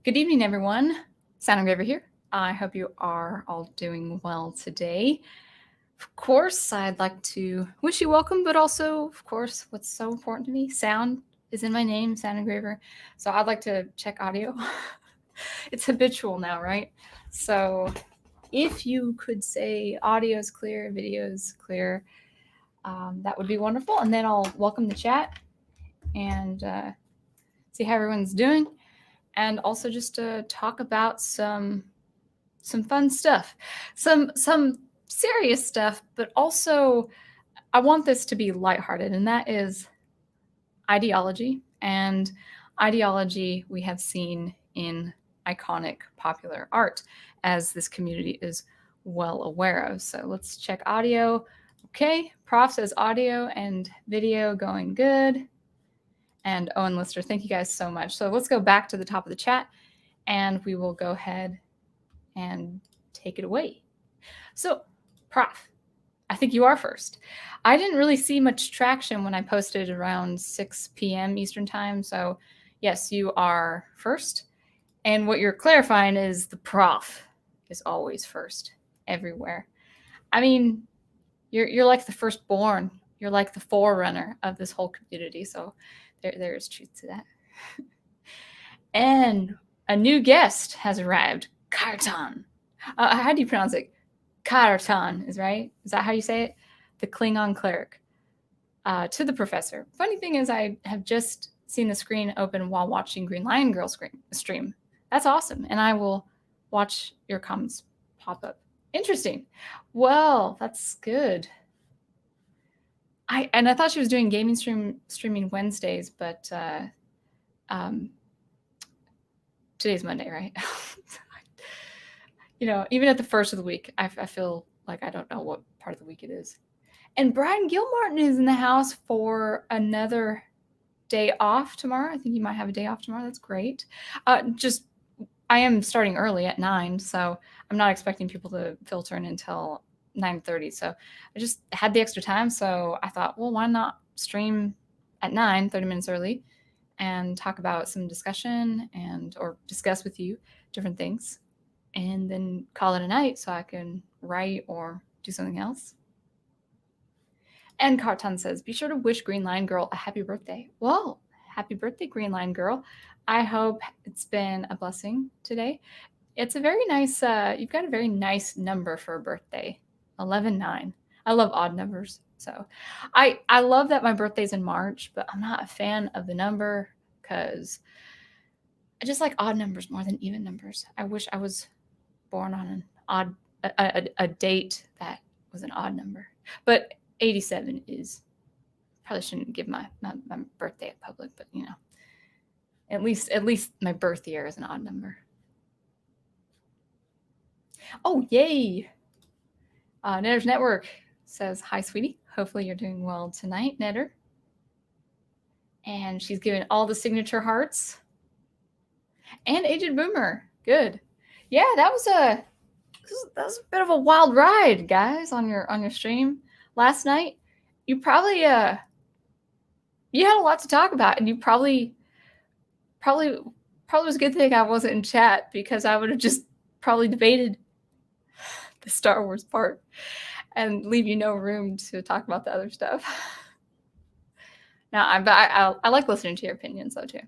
Good evening, everyone. Engraver here. I hope you are all doing well today. Of course, I'd like to wish you welcome, but also, of course, what's so important to me, sound is in my name, Engraver. So I'd like to check audio. It's habitual now, right? So if you could say audio is clear, video is clear, that would be wonderful. And then I'll welcome the chat and see how everyone's doing. And also just to talk about some fun stuff, some serious stuff, but also I want this to be lighthearted, and that is ideology. And ideology we have seen in iconic popular art, as this community is well aware of. So let's check audio. Okay, Prof says audio and video going good. And Owen Lister, thank you guys so much. So let's go back to the top of the chat and we will go ahead and take it away. So, Prof, I think you are first. I didn't really see much traction when I posted around 6 p.m. Eastern time. So, yes, you are first. And what you're clarifying is the Prof is always first everywhere. I mean, you're like the firstborn. You're like the forerunner of this whole community. So there is truth to that. And a new guest has arrived. Kartan. How do you pronounce it? Kartan is right. Is that how you say it? The Klingon cleric. To the professor. Funny thing is, I have just seen the screen open while watching Green Lion Girl stream. That's awesome. And I will watch your comments pop up. Interesting. Well, that's good. I thought she was doing gaming streaming Wednesdays, but today's Monday, right? Even at the first of the week, I feel like I don't know what part of the week it is. And Brian Gilmartin is in the house for another day off tomorrow. I think you might have a day off tomorrow. That's great. I am starting early at 9, so I'm not expecting people to filter in until 9:30. So I just had the extra time. So I thought, well, why not stream at 9, 30 minutes early, and talk about some discussion or discuss with you different things, and then call it a night so I can write or do something else. And Carton says, be sure to wish Green Lion Girl a happy birthday. Well, happy birthday, Green Lion Girl. I hope it's been a blessing today. It's a very nice, you've got a very nice number for a birthday, 11-9. I love odd numbers. So I love that my birthday's in March, but I'm not a fan of the number because I just like odd numbers more than even numbers. I wish I was born on a date that was an odd number. But 87 is, probably shouldn't give my birthday in public, but at least my birth year is an odd number. Oh, yay. Netter's Network says, hi, sweetie. Hopefully you're doing well tonight, Netter. And she's given all the signature hearts. And Aged Boomer. Good. Yeah, that was a bit of a wild ride, guys, on your stream last night. You probably you had a lot to talk about, and you probably was a good thing I wasn't in chat, because I would have just probably debated the Star Wars part and leave you no room to talk about the other stuff. Now, I like listening to your opinions, though, too.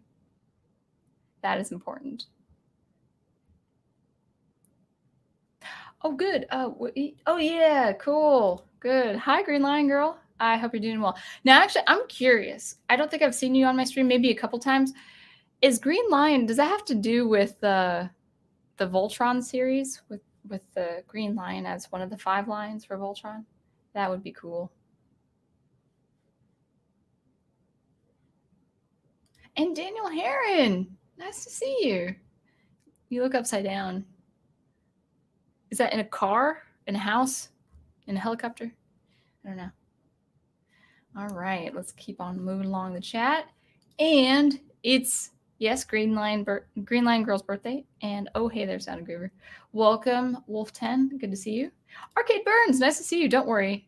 That is important. Oh, good. Oh, yeah, cool. Good. Hi, Green Lion Girl. I hope you're doing well. Now, actually, I'm curious. I don't think I've seen you on my stream, maybe a couple times. Is Green Lion, does that have to do with the Voltron series, with the Green Lion as one of the 5 lions for Voltron? That would be cool. And Daniel Heron, nice to see you. You look upside down. Is that in a car, in a house, in a helicopter? I don't know. All right, let's keep on moving along the chat. And it's, yes, Green Lion Girl's birthday. And oh, hey there, Sound Engraver. Welcome, Wolf10. Good to see you. Arcade Burns, nice to see you. Don't worry.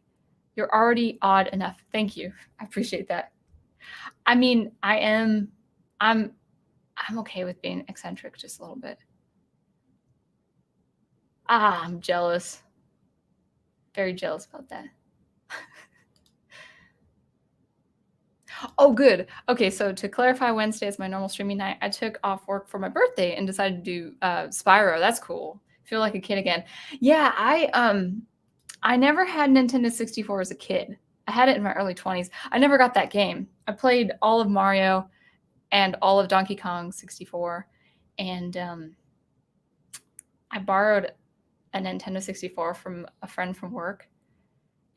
You're already odd enough. Thank you. I appreciate that. I mean, I'm I'm okay with being eccentric just a little bit. I'm jealous. Very jealous about that. Oh, good. Okay, so to clarify, Wednesday is my normal streaming night. I took off work for my birthday and decided to do Spyro. That's cool. Feel like a kid again. Yeah, I never had Nintendo 64 as a kid. I had it in my early 20s. I never got that game. I played all of Mario and all of Donkey Kong 64, and I borrowed a Nintendo 64 from a friend from work,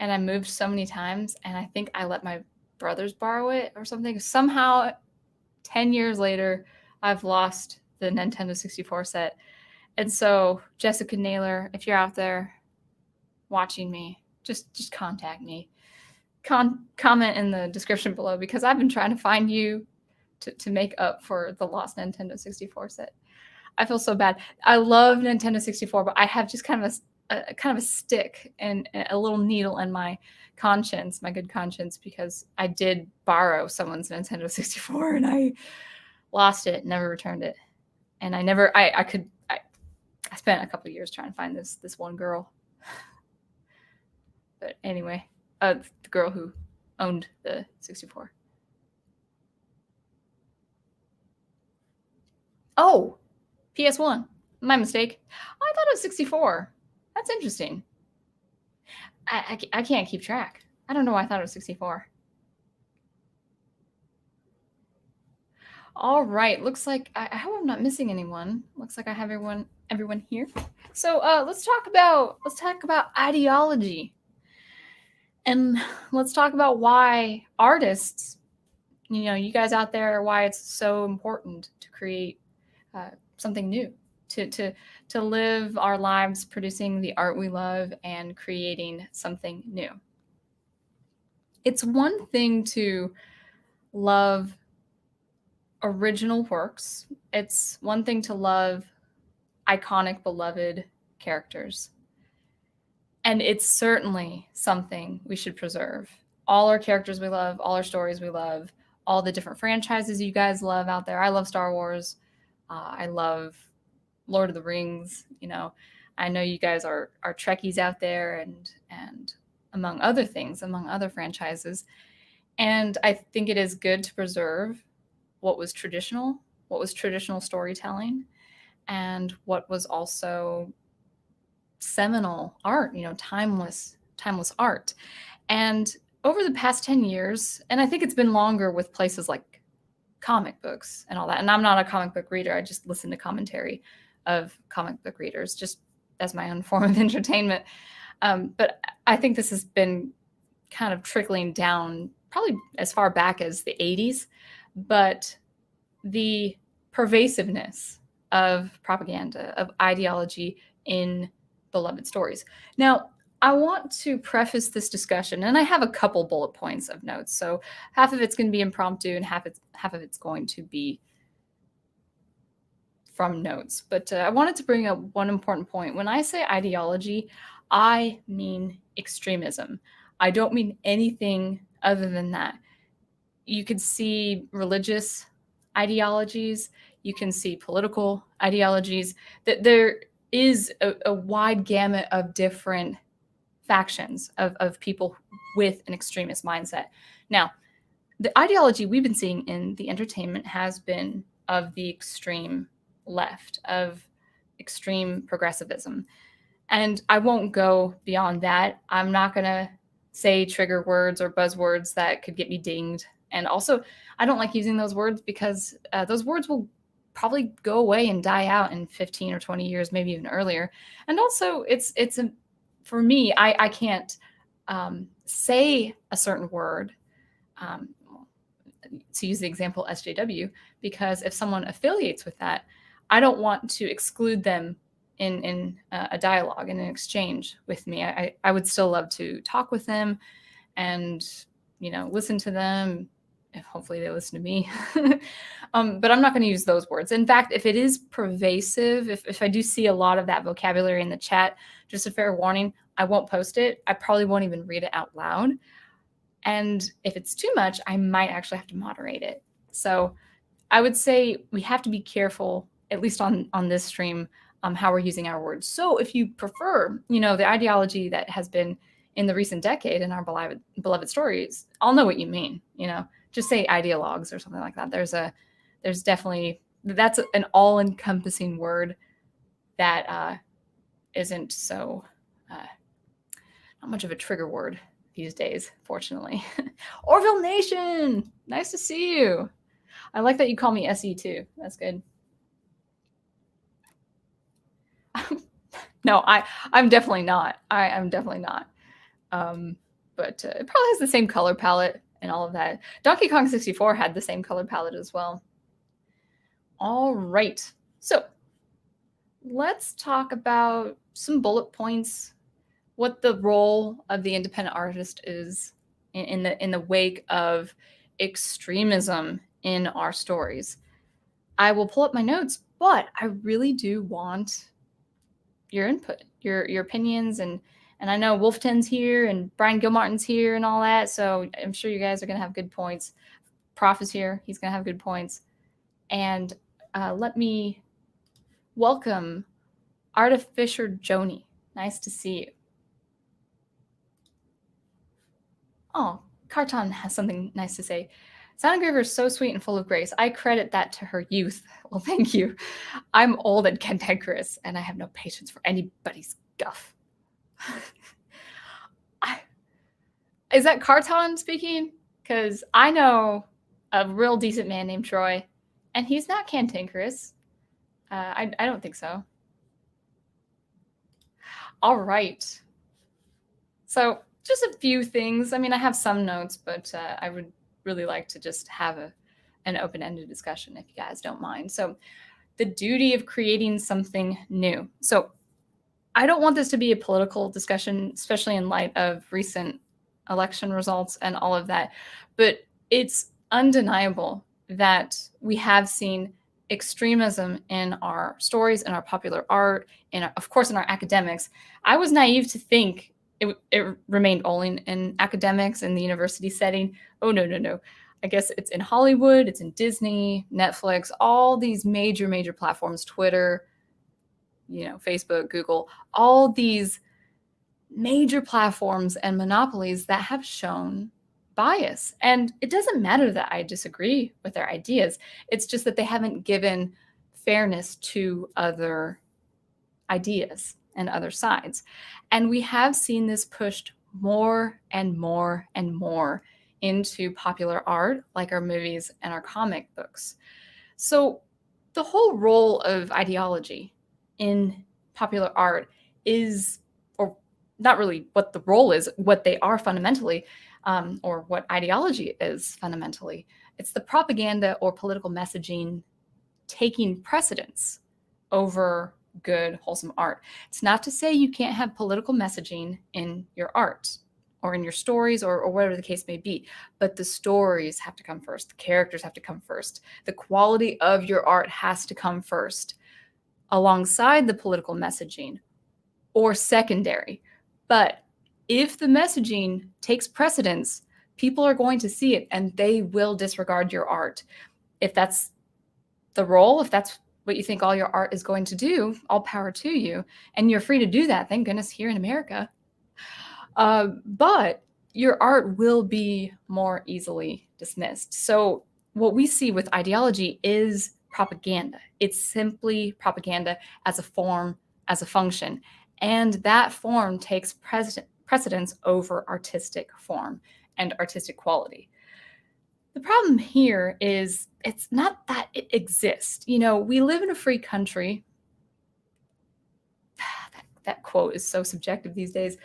and I moved so many times, and I think I let my brothers borrow it or something. Somehow, 10 years later, I've lost the Nintendo 64 set. And so, Jessica Naylor, if you're out there watching me, just contact me. Comment in the description below, because I've been trying to find you to make up for the lost Nintendo 64 set. I feel so bad. I love Nintendo 64, but I have just kind of a stick and a little needle in my conscience, my good conscience, because I did borrow someone's Nintendo 64 and I lost it, never returned it. And I spent a couple of years trying to find this one girl. But anyway, the girl who owned the 64. Oh, PS1. My mistake. I thought it was 64. That's interesting. I can't keep track. I don't know why I thought it was 64. All right. Looks like I hope I'm not missing anyone. Looks like I have everyone here. So let's talk about ideology. And let's talk about why artists, you guys out there, why it's so important to create something new, to live our lives producing the art we love and creating something new. It's one thing to love original works. It's one thing to love iconic, beloved characters. And it's certainly something we should preserve. All our characters we love, all our stories we love, all the different franchises you guys love out there. I love Star Wars. I love Lord of the Rings. I know you guys are Trekkies out there, and among other things, among other franchises. And I think it is good to preserve what was traditional storytelling, and what was also seminal art, timeless art. And over the past 10 years, and I think it's been longer with places like comic books and all that. And I'm not a comic book reader. I just listen to commentary of comic book readers, just as my own form of entertainment. But I think this has been kind of trickling down probably as far back as the 80s. But the pervasiveness of propaganda, of ideology in beloved stories. Now, I want to preface this discussion, and I have a couple bullet points of notes. So half of it's going to be impromptu, and half of it's going to be from notes. But I wanted to bring up one important point. When I say ideology, I mean extremism. I don't mean anything other than that. You could see religious ideologies. You can see political ideologies. That there is a wide gamut of different factions of people with an extremist mindset. Now, the ideology we've been seeing in the entertainment has been of the extreme left, of extreme progressivism. And I won't go beyond that. I'm not going to say trigger words or buzzwords that could get me dinged. And also, I don't like using those words because those words will probably go away and die out in 15 or 20 years, maybe even earlier. And also, for me, I can't say a certain word, to use the example SJW, because if someone affiliates with that, I don't want to exclude them in a dialogue, in an exchange with me. I would still love to talk with them and, listen to them. If hopefully they listen to me. But I'm not going to use those words. In fact, if it is pervasive, if I do see a lot of that vocabulary in the chat, just a fair warning, I won't post it. I probably won't even read it out loud. And if it's too much, I might actually have to moderate it. So I would say we have to be careful, at least on this stream, how we're using our words. So if you prefer, the ideology that has been in the recent decade in our beloved stories, I'll know what you mean. Just say ideologues or something like that. There's definitely, that's an all-encompassing word that isn't so not much of a trigger word these days, fortunately. Orville Nation, nice to see you. I like that you call me SE too. That's good. No, I'm definitely not. I'm definitely not. But it probably has the same color palette and all of that. Donkey Kong 64 had the same color palette as well. All right. So let's talk about some bullet points, what the role of the independent artist is in the wake of extremism in our stories. I will pull up my notes, but I really do want your input, your opinions, and I know Wolfton's here and Brian Gilmartin's here and all that, so I'm sure you guys are going to have good points. Prof is here. He's going to have good points. And let me welcome Artificer Joni. Nice to see you. Oh, Carton has something nice to say. Soundgraver is so sweet and full of grace. I credit that to her youth. Well, thank you. I'm old and cantankerous, and I have no patience for anybody's guff. Is that Carton speaking? Because I know a real decent man named Troy, and he's not cantankerous. I don't think so. All right. So just a few things. I mean, I have some notes, but I would really like to just have an open-ended discussion if you guys don't mind. So the duty of creating something new. So I don't want this to be a political discussion, especially in light of recent election results and all of that. But it's undeniable that we have seen extremism in our stories, in our popular art, and of course in our academics. I was naive to think it remained only in academics in the university setting. Oh, no. I guess it's in Hollywood, it's in Disney, Netflix, all these major platforms, Twitter, Facebook, Google, all these major platforms and monopolies that have shown bias. And it doesn't matter that I disagree with their ideas. It's just that they haven't given fairness to other ideas and other sides. And we have seen this pushed more and more into popular art, like our movies and our comic books. So the whole role of ideology in popular art is, or not really what the role is, what they are fundamentally, or what ideology is fundamentally. It's the propaganda or political messaging taking precedence over good, wholesome art. It's not to say you can't have political messaging in your art or in your stories or whatever the case may be, but the stories have to come first. The characters have to come first. The quality of your art has to come first alongside the political messaging or secondary. But if the messaging takes precedence, people are going to see it and they will disregard your art. If that's the role, if that's what you think all your art is going to do, all power to you. And you're free to do that, thank goodness, here in America. But your art will be more easily dismissed. So what we see with ideology is propaganda. It's simply propaganda as a form, as a function. And that form takes precedence over artistic form and artistic quality. The problem here is it's not that it exists. We live in a free country. That quote is so subjective these days.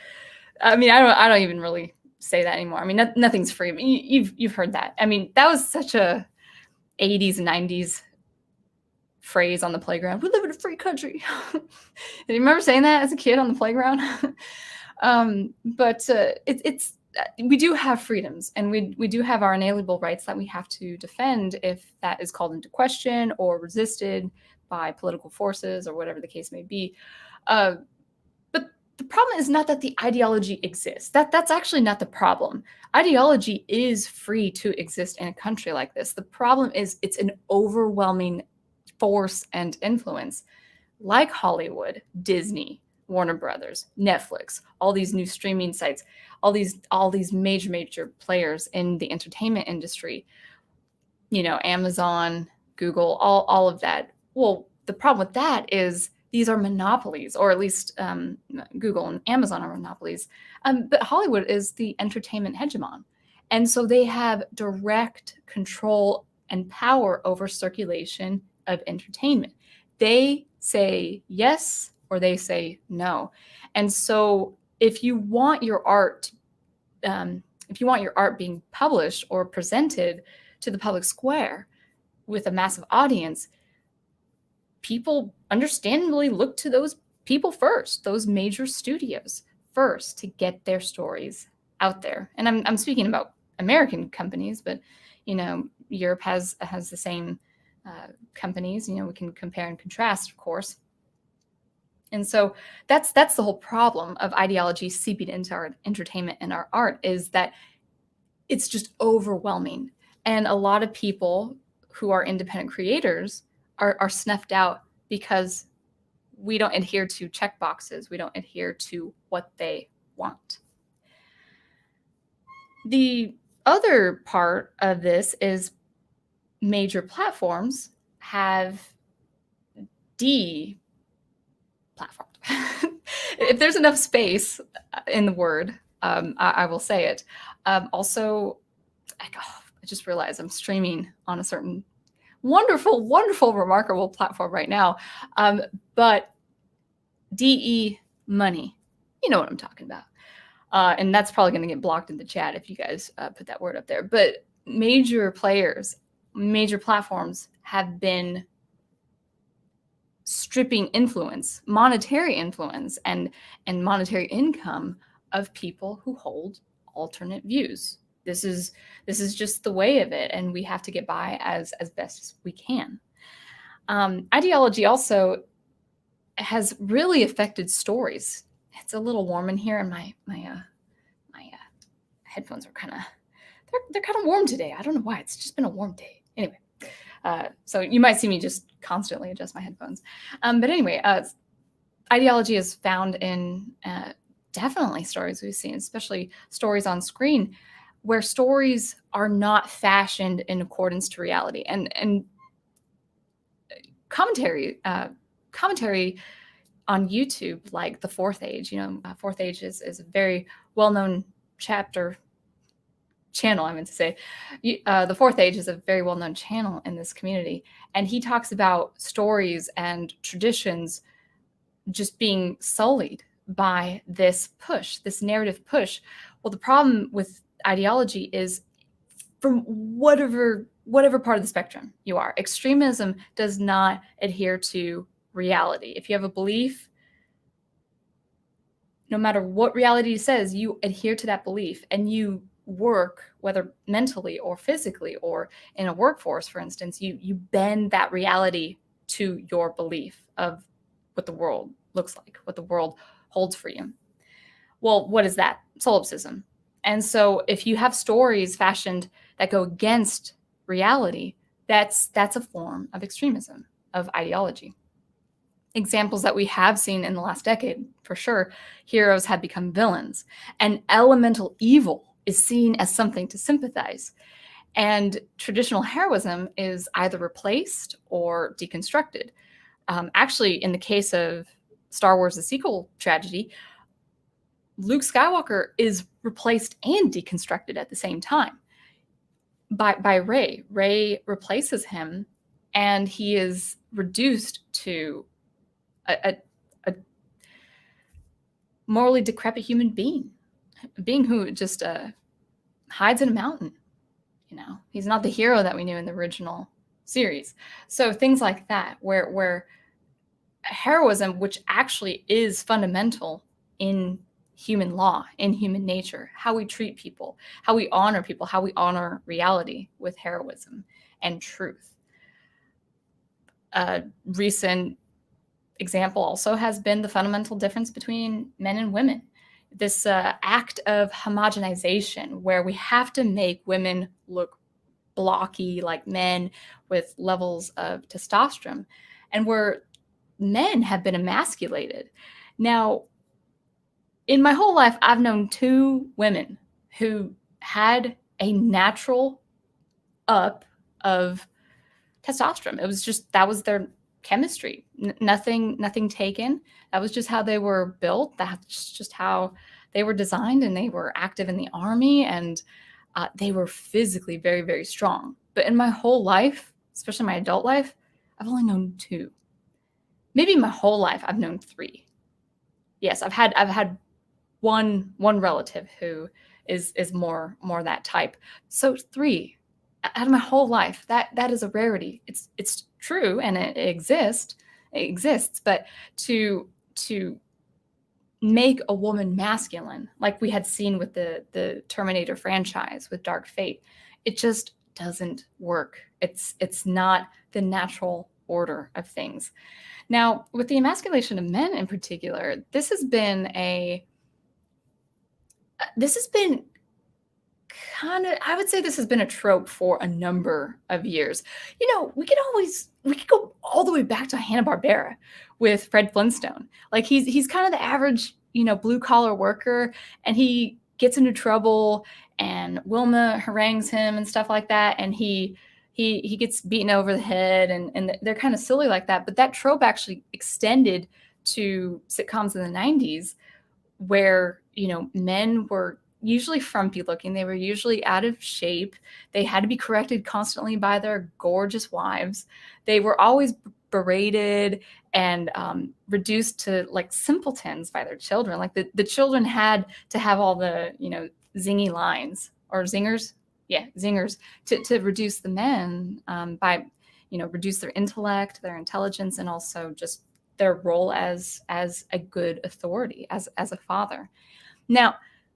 I mean, I don't even really say that anymore. I mean, nothing's free. I mean, you've heard that. I mean, that was such a 80s, 90s phrase on the playground. We live in a free country. Do you remember saying that as a kid on the playground? But we do have freedoms, and we do have our inalienable rights that we have to defend if that is called into question or resisted by political forces or whatever the case may be. But the problem is not that the ideology exists. That's actually not the problem. Ideology is free to exist in a country like this. The problem is it's an overwhelming force and influence, like Hollywood, Disney, Warner Brothers, Netflix, all these new streaming sites, all these major players in the entertainment industry, Amazon, Google, all of that. Well, the problem with that is these are monopolies, or at least Google and Amazon are monopolies. But Hollywood is the entertainment hegemon. And so they have direct control and power over circulation of entertainment. They say yes or they say no. And so if you want your art, being published or presented to the public square with a massive audience, people understandably look to those people first, those major studios first, to get their stories out there. And I'm speaking about American companies, but Europe has the same companies. We can compare and contrast, of course. And so that's the whole problem of ideology seeping into our entertainment and our art, is that it's just overwhelming. And a lot of people who are independent creators are snuffed out because we don't adhere to check boxes. We don't adhere to what they want. The other part of this is major platforms have deplatformed. If there's enough space in the word, I will say it. Also, I just realized I'm streaming on a certain wonderful, remarkable platform right now. But DE money, you know what I'm talking about. And that's probably going to get blocked in the chat if you guys put that word up there. But major players, major platforms have been stripping influence, monetary influence, and monetary income of people who hold alternate views. This is just the way of it, and we have to get by as best as we can. Ideology also has really affected stories. It's a little warm in here, and my headphones are they're kind of warm today. I don't know why. It's just been a warm day. Anyway, so you might see me just constantly adjust my headphones. But anyway, ideology is found in definitely stories we've seen, especially stories on screen, where stories are not fashioned in accordance to reality. And commentary on YouTube, like The Fourth Age. Fourth Age is a very well-known channel, I meant to say. The Fourth Age is a very well-known channel in this community, and he talks about stories and traditions just being sullied by this narrative push. Well, the problem with ideology is, from whatever part of the spectrum you are, extremism does not adhere to reality. If you have a belief, no matter what reality says, you adhere to that belief, and you work, whether mentally or physically or in a workforce, for instance, you bend that reality to your belief of what the world looks like, what the world holds for you. Well, what is that? Solipsism. And so if you have stories fashioned that go against reality, that's a form of extremism, of ideology. Examples that we have seen in the last decade, for sure, heroes have become villains, and elemental evil is seen as something to sympathize. And traditional heroism is either replaced or deconstructed. Actually, in the case of Star Wars: The Sequel Tragedy, Luke Skywalker is replaced and deconstructed at the same time by Rey. Rey replaces him, and he is reduced to a morally decrepit human being, a being who just hides in a mountain. He's not the hero that we knew in the original series. So things like that, where heroism, which actually is fundamental in human law, in human nature, how we treat people, how we honor people, how we honor reality with heroism and truth. Recent example also has been the fundamental difference between men and women. This act of homogenization where we have to make women look blocky like men with levels of testosterone, and where men have been emasculated. Now, in my whole life, I've known 2 women who had a natural up of testosterone. It was just, that was their chemistry. Nothing taken. That was just how they were built. That's just how they were designed, and they were active in the army, and they were physically very, very strong. But in my whole life, especially my adult life, I've only known 2. Maybe my whole life I've known 3. Yes, I've had one relative who is more that type. So 3 out of my whole life. That is a rarity. It's true, and it exists, but to make a woman masculine, like we had seen with the Terminator franchise with Dark Fate, it just doesn't work. It's not the natural order of things. Now, with the emasculation of men in particular, this has been kind of, I would say this has been a trope for a number of years. We could go all the way back to Hanna-Barbera with Fred Flintstone. Like he's kind of the average, blue collar worker, and he gets into trouble, and Wilma harangues him and stuff like that, and he gets beaten over the head, and they're kind of silly like that. But that trope actually extended to sitcoms in the 90s, where men were usually frumpy looking. They were usually out of shape. They had to be corrected constantly by their gorgeous wives. They were always berated and reduced to like simpletons by their children. Like the children had to have all the, zingy lines or zingers. Yeah, zingers to reduce the men by, reduce their intellect, their intelligence, and also just their role as a good authority, as a father. Now,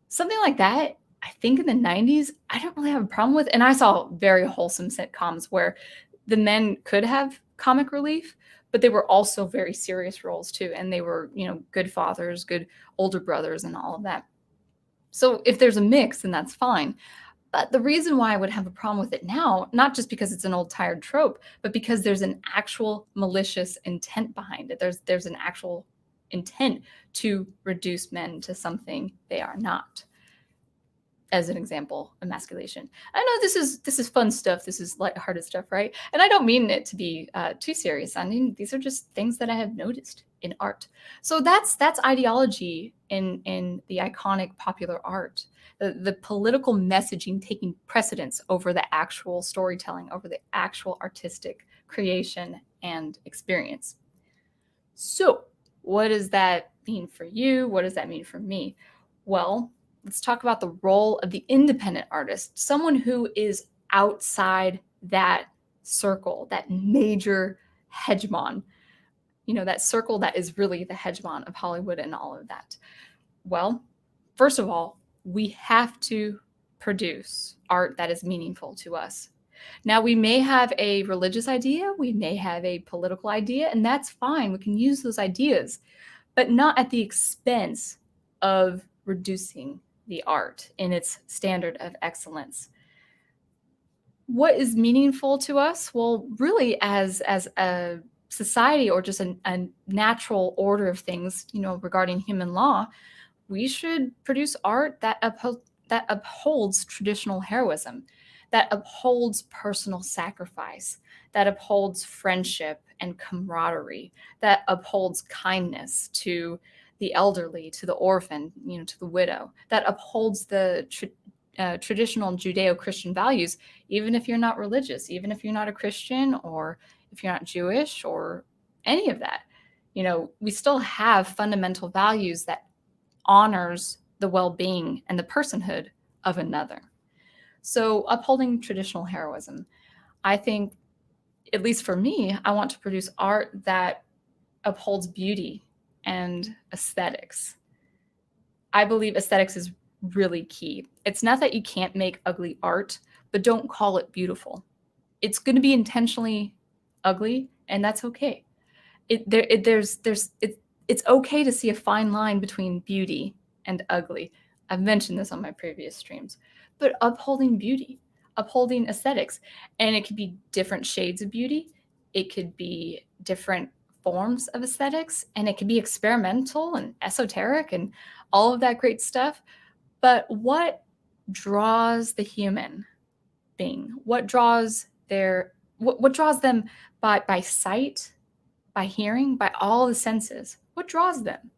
something like that, I think in the 90s, I don't really have a problem with. And I saw very wholesome sitcoms where the men could have comic relief, but they were also very serious roles too. And they were, good fathers, good older brothers, and all of that. So if there's a mix, then that's fine. But the reason why I would have a problem with it now, not just because it's an old tired trope, but because there's an actual malicious intent behind it. There's an actual intent to reduce men to something they are not. As an example, emasculation. I know this is fun stuff. This is lighthearted stuff, right? And I don't mean it to be too serious. I mean, these are just things that I have noticed in art. So that's ideology in the iconic popular art. The political messaging taking precedence over the actual storytelling, over the actual artistic creation and experience. So what does that mean for you? What does that mean for me? Well, let's talk about the role of the independent artist, someone who is outside that circle, that major hegemon, that circle that is really the hegemon of Hollywood and all of that. Well, first of all, we have to produce art that is meaningful to us. Now, we may have a religious idea, we may have a political idea, and that's fine. We can use those ideas, but not at the expense of reducing the art in its standard of excellence. What is meaningful to us? Well, really, as a society, or just a natural order of things, regarding human law, we should produce art that upholds traditional heroism, that upholds personal sacrifice, that upholds friendship and camaraderie, that upholds kindness to the elderly, to the orphan, to the widow, that upholds the traditional Judeo-Christian values, even if you're not religious, even if you're not a Christian, or if you're not Jewish, or any of that. We still have fundamental values that honors the well-being and the personhood of another. So upholding traditional heroism, I think, at least for me, I want to produce art that upholds beauty and aesthetics. I believe aesthetics is really key. It's not that you can't make ugly art, but don't call it beautiful. It's going to be intentionally ugly, and that's okay. It's okay to see a fine line between beauty and ugly. I've mentioned this on my previous streams, but upholding beauty, upholding aesthetics, and it could be different shades of beauty. It could be different forms of aesthetics, and it could be experimental and esoteric and all of that great stuff. But what draws the human being? What draws what draws them by sight, by hearing, by all the senses? What draws them?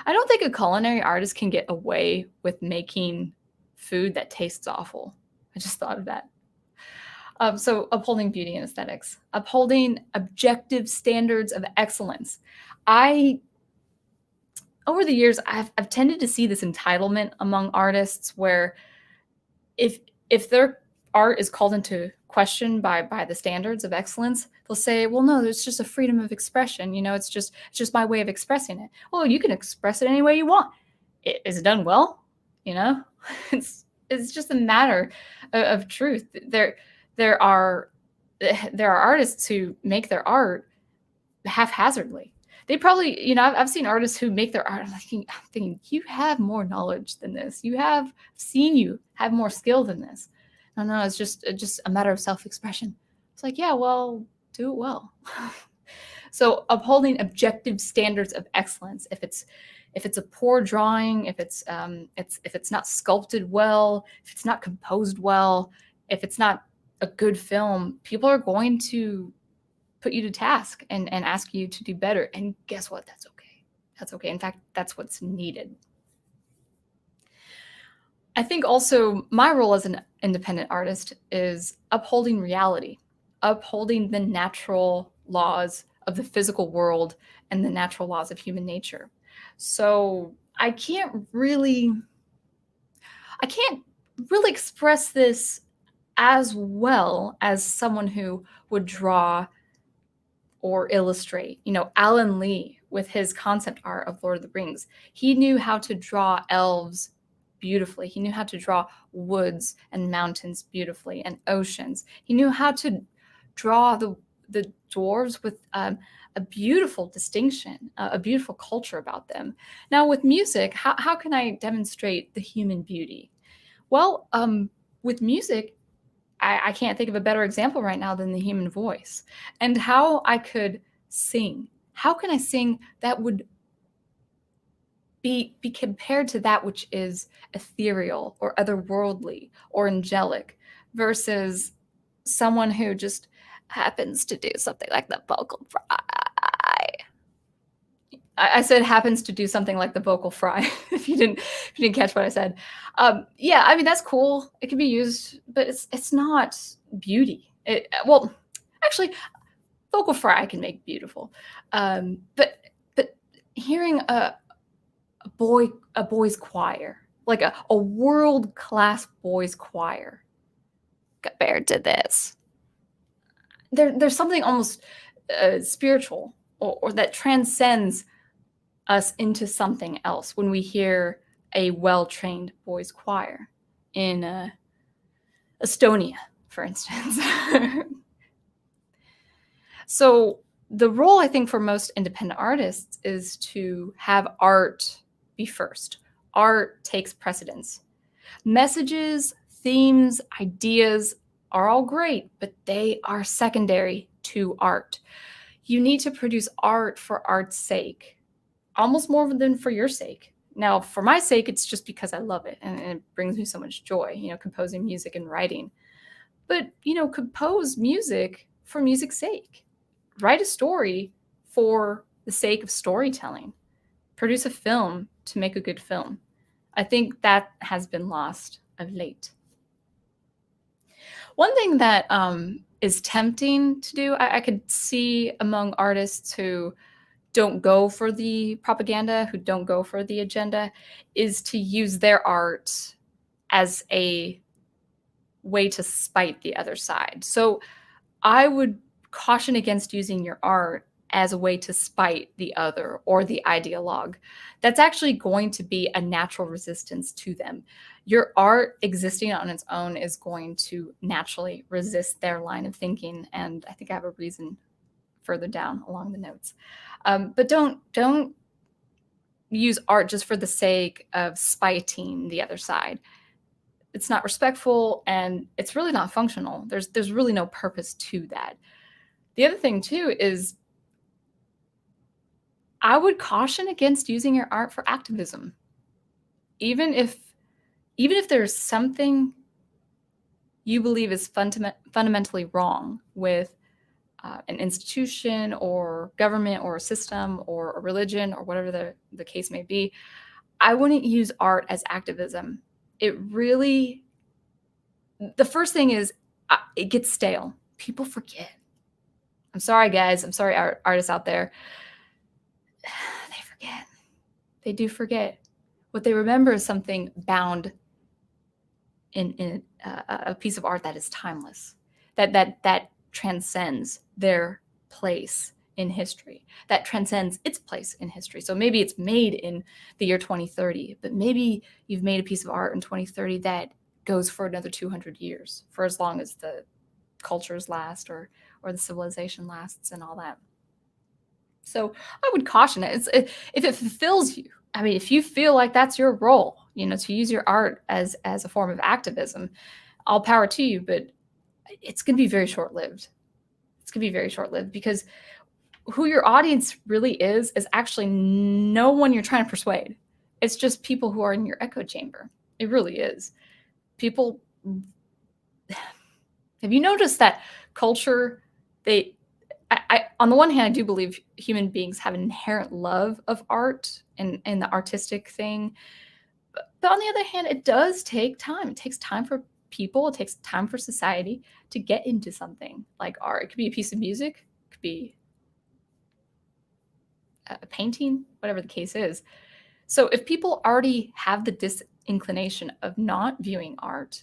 I don't think a culinary artist can get away with making food that tastes awful. I just thought of that. So upholding beauty and aesthetics, upholding objective standards of excellence. Over the years, I've tended to see this entitlement among artists where if their art is called into question by the standards of excellence, they'll say, well, no, it's just a freedom of expression. It's just my way of expressing it. Well, you can express it any way you want. Is it done well? It's just a matter of truth. There are artists who make their art haphazardly. They probably, I've seen artists who make their art. I'm thinking, you have more knowledge than this. You have more skill than this. No, it's just a matter of self-expression. It's like, yeah, well, do it well. So upholding objective standards of excellence. If it's a poor drawing, if it's not sculpted well, if it's not composed well, if it's not a good film, people are going to put you to task and ask you to do better. And guess what? That's okay. That's okay. In fact, that's what's needed. I think also my role as an independent artist is upholding reality, upholding the natural laws of the physical world and the natural laws of human nature. So I can't really express this as well as someone who would draw or illustrate. Alan Lee with his concept art of Lord of the Rings, he knew how to draw elves beautifully. He knew how to draw woods and mountains beautifully and oceans. He knew how to draw the dwarves with a beautiful distinction, a beautiful culture about them. Now with music, how can I demonstrate the human beauty? Well, with music, I can't think of a better example right now than the human voice and how I could sing. How can I sing that would be compared to that which is ethereal or otherworldly or angelic versus someone who just happens to do something like the vocal fry. I said happens to do something like the vocal fry. if you didn't catch what I said, yeah, I mean that's cool. It can be used, but it's not beauty. Well, actually, vocal fry can make beautiful, but hearing a boys choir, like a world-class boys choir, compared to this, there's something almost spiritual or that transcends us into something else when we hear a well-trained boys choir in Estonia, for instance. So the role, I think, for most independent artists is to have art be first. Art takes precedence. Messages, themes, ideas are all great, but they are secondary to art. You need to produce art for art's sake, almost more than for your sake. Now, for my sake, it's just because I love it and it brings me so much joy, composing music and writing. But, compose music for music's sake. Write a story for the sake of storytelling. Produce a film to make a good film. I think that has been lost of late. One thing that is tempting to do, I could see among artists who don't go for the propaganda, who don't go for the agenda, is to use their art as a way to spite the other side. So I would caution against using your art as a way to spite the other or the ideologue. That's actually going to be a natural resistance to them. Your art existing on its own is going to naturally resist their line of thinking, and I think I have a reason further down along the notes. But don't use art just for the sake of spiting the other side. It's not respectful, and it's really not functional. There's really no purpose to that. The other thing too is I would caution against using your art for activism. Even if there's something you believe is fundamentally wrong with an institution or government or a system or a religion or whatever the case may be, I wouldn't use art as activism. It really, the first thing is it gets stale. People forget. I'm sorry, guys. I'm sorry, artists out there. They forget. They do forget. What they remember is something bound in a piece of art that is timeless, that transcends their place in history, that transcends its place in history. So maybe it's made in the year 2030, but maybe you've made a piece of art in 2030 that goes for another 200 years, for as long as the cultures last or the civilization lasts and all that. So I would caution it. If it fulfills you, I mean, if you feel like that's your role, to use your art as a form of activism, all power to you, but it's going to be very short-lived. It's going to be very short-lived, because who your audience really is actually no one you're trying to persuade. It's just people who are in your echo chamber. It really is. People, have you noticed that culture, I on the one hand, I do believe human beings have an inherent love of art and the artistic thing. But on the other hand, it does take time. It takes time for people. It takes time for society to get into something like art. It could be a piece of music. It could be a painting, whatever the case is. So if people already have the disinclination of not viewing art,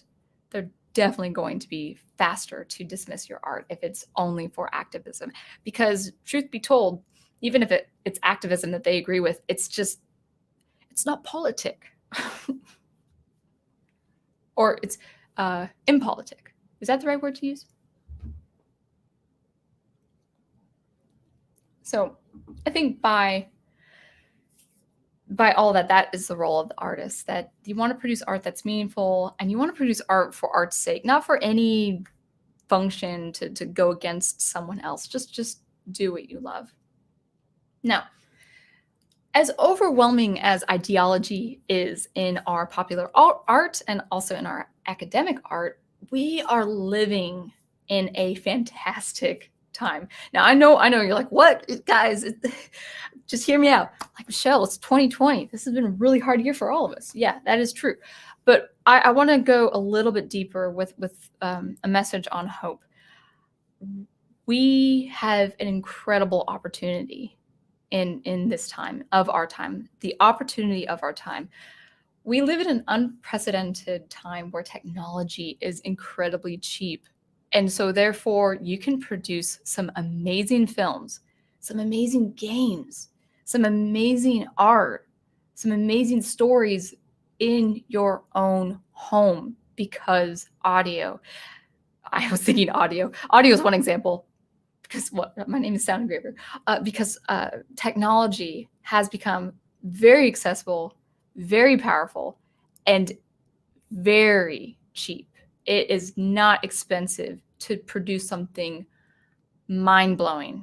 they're definitely going to be faster to dismiss your art if it's only for activism. Because truth be told, even if it's activism that they agree with, it's not politic. Or it's impolitic. Is that the right word to use? So I think by all that is the role of the artist, that you want to produce art that's meaningful, and you want to produce art for art's sake, not for any function to go against someone else. Just do what you love. Now, as overwhelming as ideology is in our popular art and also in our academic art, we are living in a fantastic time. Now, I know you're like, what, guys? Just hear me out. Like, Michelle, it's 2020. This has been a really hard year for all of us. Yeah, that is true. But I want to go a little bit deeper with a message on hope. We have an incredible opportunity in this time of our time, the opportunity of our time. We live in an unprecedented time where technology is incredibly cheap. And so therefore you can produce some amazing films, some amazing games, some amazing art, some amazing stories in your own home, because audio. I was thinking audio. Audio is one example. Because my name is SoundEngraver, because technology has become very accessible, very powerful, and very cheap. It is not expensive to produce something mind-blowing.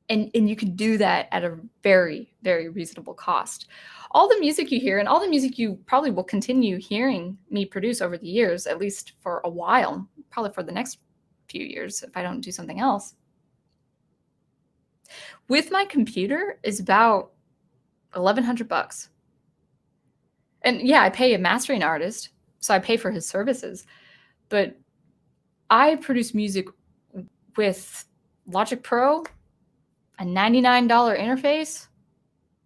And you can do that at a very, very reasonable cost. All the music you hear, and all the music you probably will continue hearing me produce over the years, at least for a while, probably for the next few years if I don't do something else, with my computer is about $1,100. And yeah, I pay a mastering artist, so I pay for his services, but I produce music with Logic Pro, a $99 interface,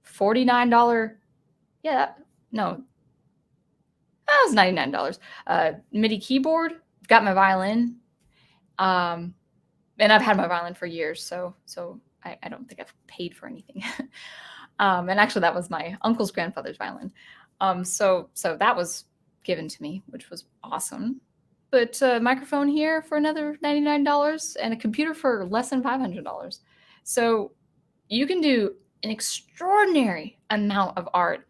$49, that was $99. MIDI keyboard, got my violin. And I've had my violin for years, so I don't think I've paid for anything. And actually, that was my uncle's grandfather's violin. So that was given to me, which was awesome. but a microphone here for another $99 and a computer for less than $500. So you can do an extraordinary amount of art,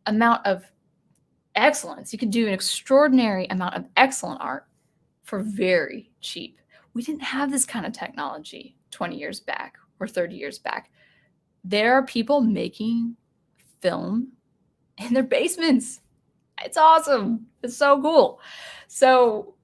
amount of excellence. You can do an extraordinary amount of excellent art for very cheap. We didn't have this kind of technology 20 years back or 30 years back. There are people making film in their basements. It's awesome. It's so cool. So,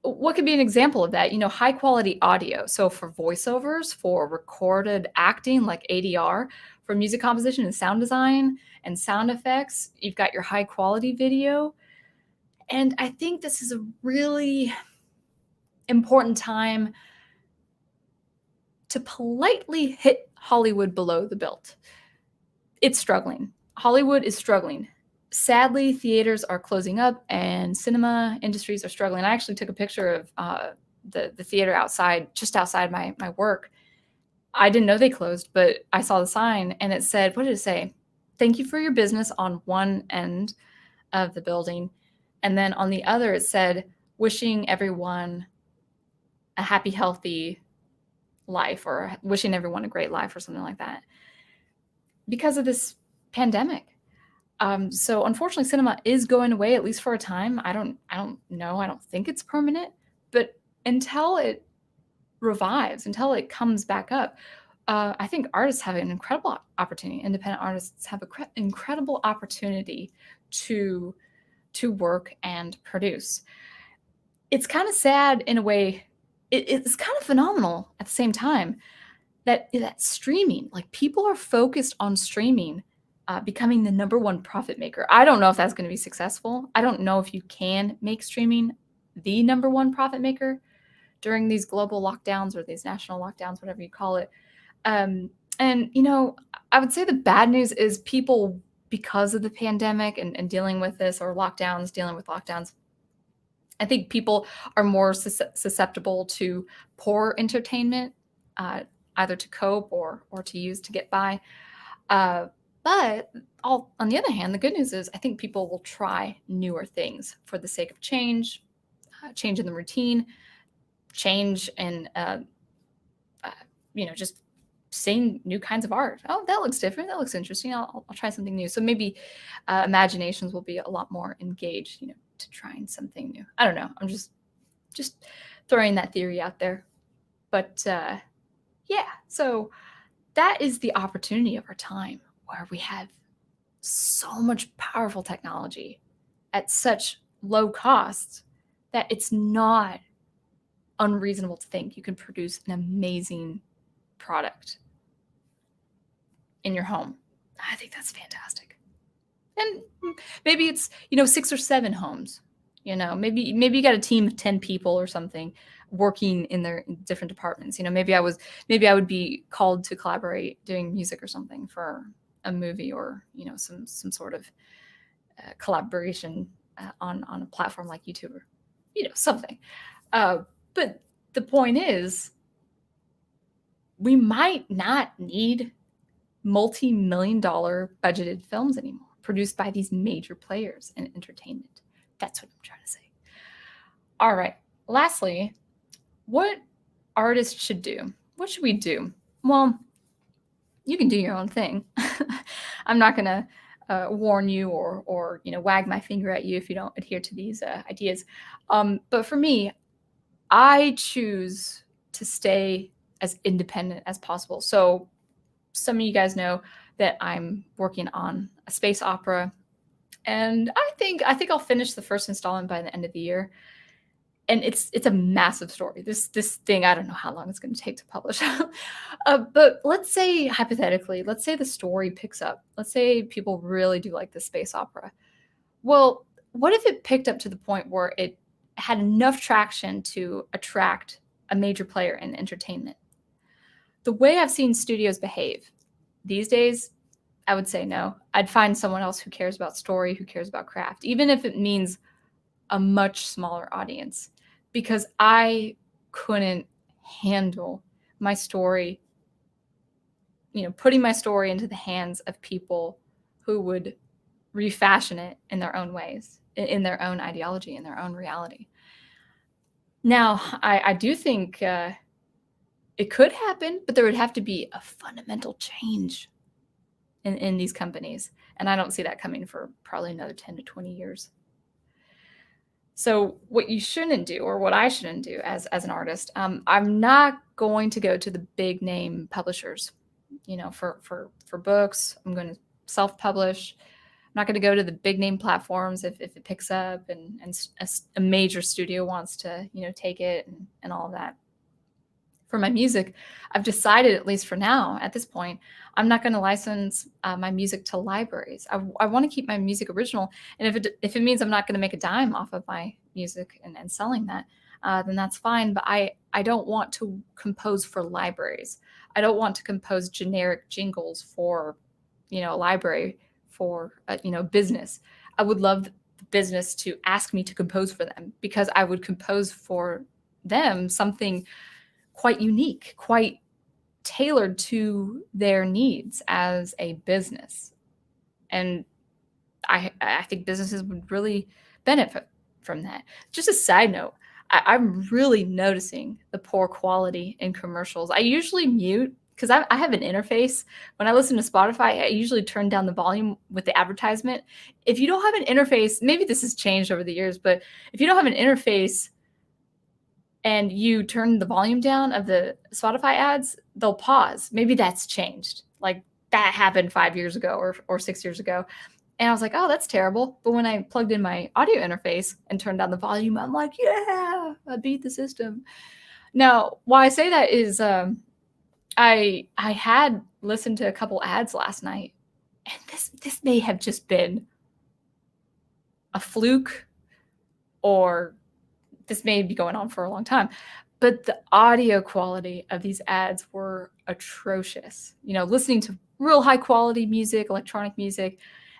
what could be an example of that? High quality audio. So for voiceovers, for recorded acting like ADR, for music composition and sound design and sound effects, you've got your high quality video. And I think this is a really important time to politely hit Hollywood below the belt. It's struggling. Hollywood is struggling. Sadly, theaters are closing up and cinema industries are struggling. I actually took a picture of the theater just outside my work. I didn't know they closed, but I saw the sign and it said, what did it say? Thank you for your business on one end of the building. And then on the other, it said, wishing everyone a happy, healthy life, or wishing everyone a great life, or something like that, because of this pandemic. So unfortunately, cinema is going away, at least for a time. I don't know. I don't think it's permanent, but until it revives, until it comes back up, I think artists have an incredible opportunity. Independent artists have an incredible opportunity to work and produce. It's kind of sad in a way. It's kind of phenomenal at the same time that streaming, like people are focused on streaming becoming the number one profit maker. I don't know if that's going to be successful. I don't know if you can make streaming the number one profit maker during these global lockdowns or these national lockdowns, whatever you call it. And, I would say the bad news is people, because of the pandemic and dealing with this, or dealing with lockdowns, I think people are more susceptible to poor entertainment, either to cope or to use to get by. But on the other hand, the good news is I think people will try newer things for the sake of change in the routine, change in, just seeing new kinds of art. Oh, that looks different. That looks interesting. I'll try something new. So maybe imaginations will be a lot more engaged, to trying something new. I don't know. I'm just throwing that theory out there. But yeah, so that is the opportunity of our time, where we have so much powerful technology at such low cost that it's not unreasonable to think you can produce an amazing product in your home. I think that's fantastic. And maybe it's, 6 or 7 homes. Maybe you got a team of 10 people or something working in their different departments. Maybe I would be called to collaborate doing music or something for a movie, or some sort of collaboration on a platform like YouTube, or something. But the point is, we might not need multi-million-dollar budgeted films anymore, produced by these major players in entertainment. That's what I'm trying to say. All right. Lastly, what artists should do. What should we do? Well, you can do your own thing. I'm not going to warn you or wag my finger at you if you don't adhere to these ideas. But for me, I choose to stay as independent as possible. So some of you guys know that I'm working on a space opera, and I think I'll finish the first installment by the end of the year. And it's a massive story. This thing, I don't know how long it's going to take to publish. But let's say, hypothetically, the story picks up. Let's say people really do like the space opera. Well, what if it picked up to the point where it had enough traction to attract a major player in entertainment? The way I've seen studios behave these days, I would say no. I'd find someone else who cares about story, who cares about craft, even if it means a much smaller audience, because I couldn't handle my story, putting my story into the hands of people who would refashion it in their own ways, in their own ideology, in their own reality. Now, I do think it could happen, but there would have to be a fundamental change in these companies. And I don't see that coming for probably another 10 to 20 years. So what you shouldn't do, or what I shouldn't do as an artist, I'm not going to go to the big name publishers, for books. I'm going to self-publish. I'm not going to go to the big name platforms if it picks up and a major studio wants to, take it and all of that. For my music, I've decided, at least for now, at this point, I'm not going to license my music to libraries. I want to keep my music original, and if it means I'm not going to make a dime off of my music and selling that, then that's fine. But I don't want to compose for libraries. I don't want to compose generic jingles for, a library, for business. I would love the business to ask me to compose for them, because I would compose for them something quite unique, quite tailored to their needs as a business. And I think businesses would really benefit from that. Just a side note, I'm really noticing the poor quality in commercials. I usually mute, because I have an interface. When I listen to Spotify, I usually turn down the volume with the advertisement. If you don't have an interface, maybe this has changed over the years, but if you don't have an interface and you turn the volume down of the Spotify ads, they'll pause. Maybe that's changed. Like, that happened 5 years ago or 6 years ago. And I was like, oh, that's terrible. But when I plugged in my audio interface and turned down the volume, I'm like, yeah, I beat the system. Now, why I say that is I had listened to a couple ads last night, and this may have just been a fluke, or this may be going on for a long time, but the audio quality of these ads were atrocious. Listening to real high quality music, electronic music,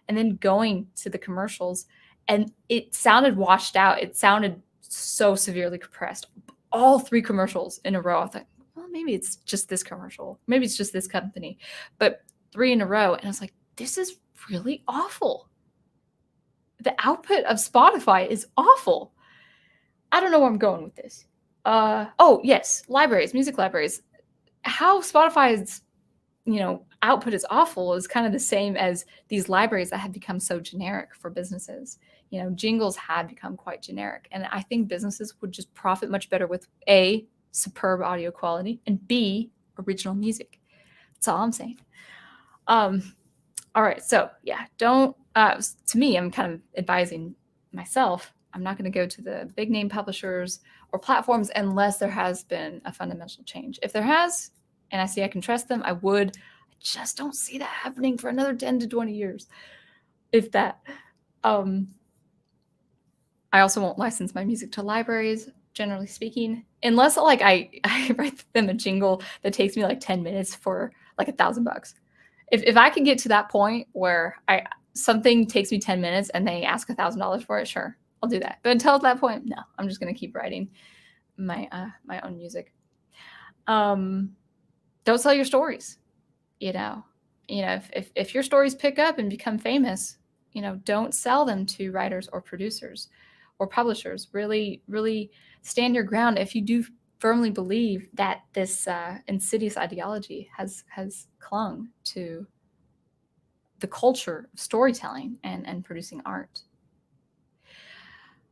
and then going to the commercials, and it sounded washed out. It sounded so severely compressed. All 3 commercials in a row, I thought, well, maybe it's just this commercial. Maybe it's just this company. But 3 in a row, and I was like, this is really awful. The output of Spotify is awful. I don't know where I'm going with this. Oh, yes, libraries, music libraries. How Spotify's, output is awful is kind of the same as these libraries that have become so generic for businesses. Jingles had become quite generic. And I think businesses would just profit much better with A, superb audio quality, and B, original music. That's all I'm saying. All right, so yeah, don't, to me, I'm kind of advising myself, I'm not going to go to the big name publishers or platforms unless there has been a fundamental change. If there has, and I see I can trust them, I would. I just don't see that happening for another 10 to 20 years, if that. I also won't license my music to libraries, generally speaking, unless I write them a jingle that takes me like 10 minutes for like $1,000. If I can get to that point where something takes me 10 minutes and they ask $1,000 for it, sure, I'll do that. But until that point, no, I'm just going to keep writing my own music. Don't sell your stories. If your stories pick up and become famous, don't sell them to writers or producers or publishers. Really, really stand your ground if you do firmly believe that this insidious ideology has clung to the culture of storytelling and producing art.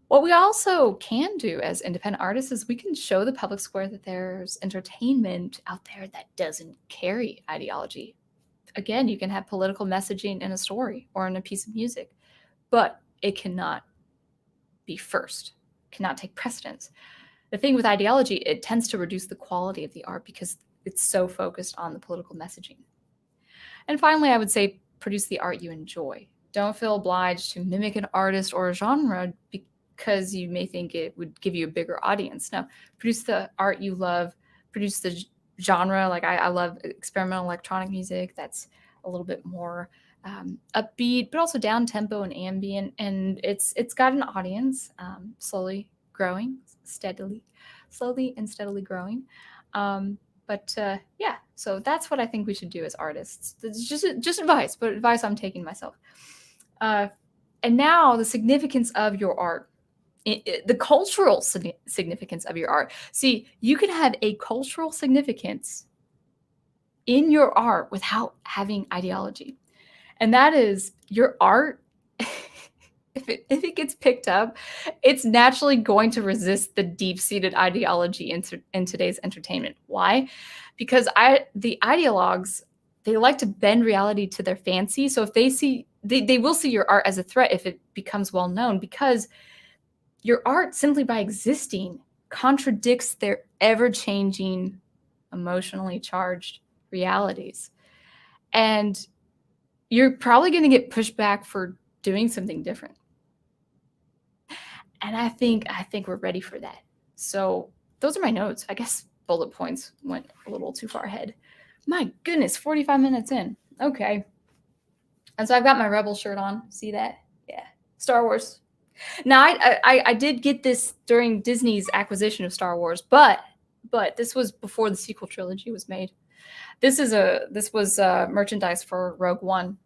What we also can do as independent artists is we can show the public square that there's entertainment out there that doesn't carry ideology. Again, you can have political messaging in a story or in a piece of music, but it cannot be first, cannot take precedence. The thing with ideology, it tends to reduce the quality of the art because it's so focused on the political messaging. And finally, I would say produce the art you enjoy. Don't feel obliged to mimic an artist or a genre because you may think it would give you a bigger audience. No, produce the art you love, produce the genre. Like I love experimental electronic music that's a little bit more upbeat, but also down tempo and ambient. And it's got an audience, slowly and steadily growing. But yeah, so that's what I think we should do as artists. It's just advice, but advice I'm taking myself. And now the significance of your art, the cultural significance of your art. See, you can have a cultural significance in your art without having ideology. And that is your art, if it gets picked up, it's naturally going to resist the deep-seated ideology in today's entertainment. Why? Because the ideologues, they like to bend reality to their fancy. So if they will see your art as a threat if it becomes well known, because your art, simply by existing, contradicts their ever-changing, emotionally charged realities. And you're probably going to get pushed back for doing something different. And I think we're ready for that. So those are my notes. I guess bullet points went a little too far ahead. My goodness, 45 minutes in. Okay. And so I've got my Rebel shirt on. See that? Yeah. Star Wars. Now, I did get this during Disney's acquisition of Star Wars, but this was before the sequel trilogy was made. This was merchandise for Rogue One.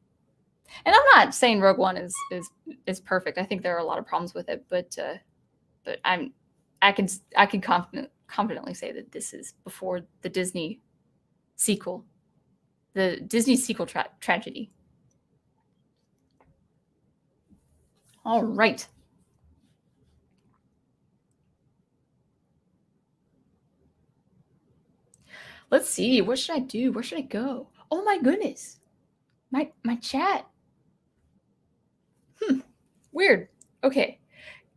And I'm not saying Rogue One is perfect. I think there are a lot of problems with it, but I can confidently say that this is before the Disney sequel, the Disney sequel tragedy. All right. Let's see. What should I do? Where should I go? Oh my goodness. My chat. Weird. Okay.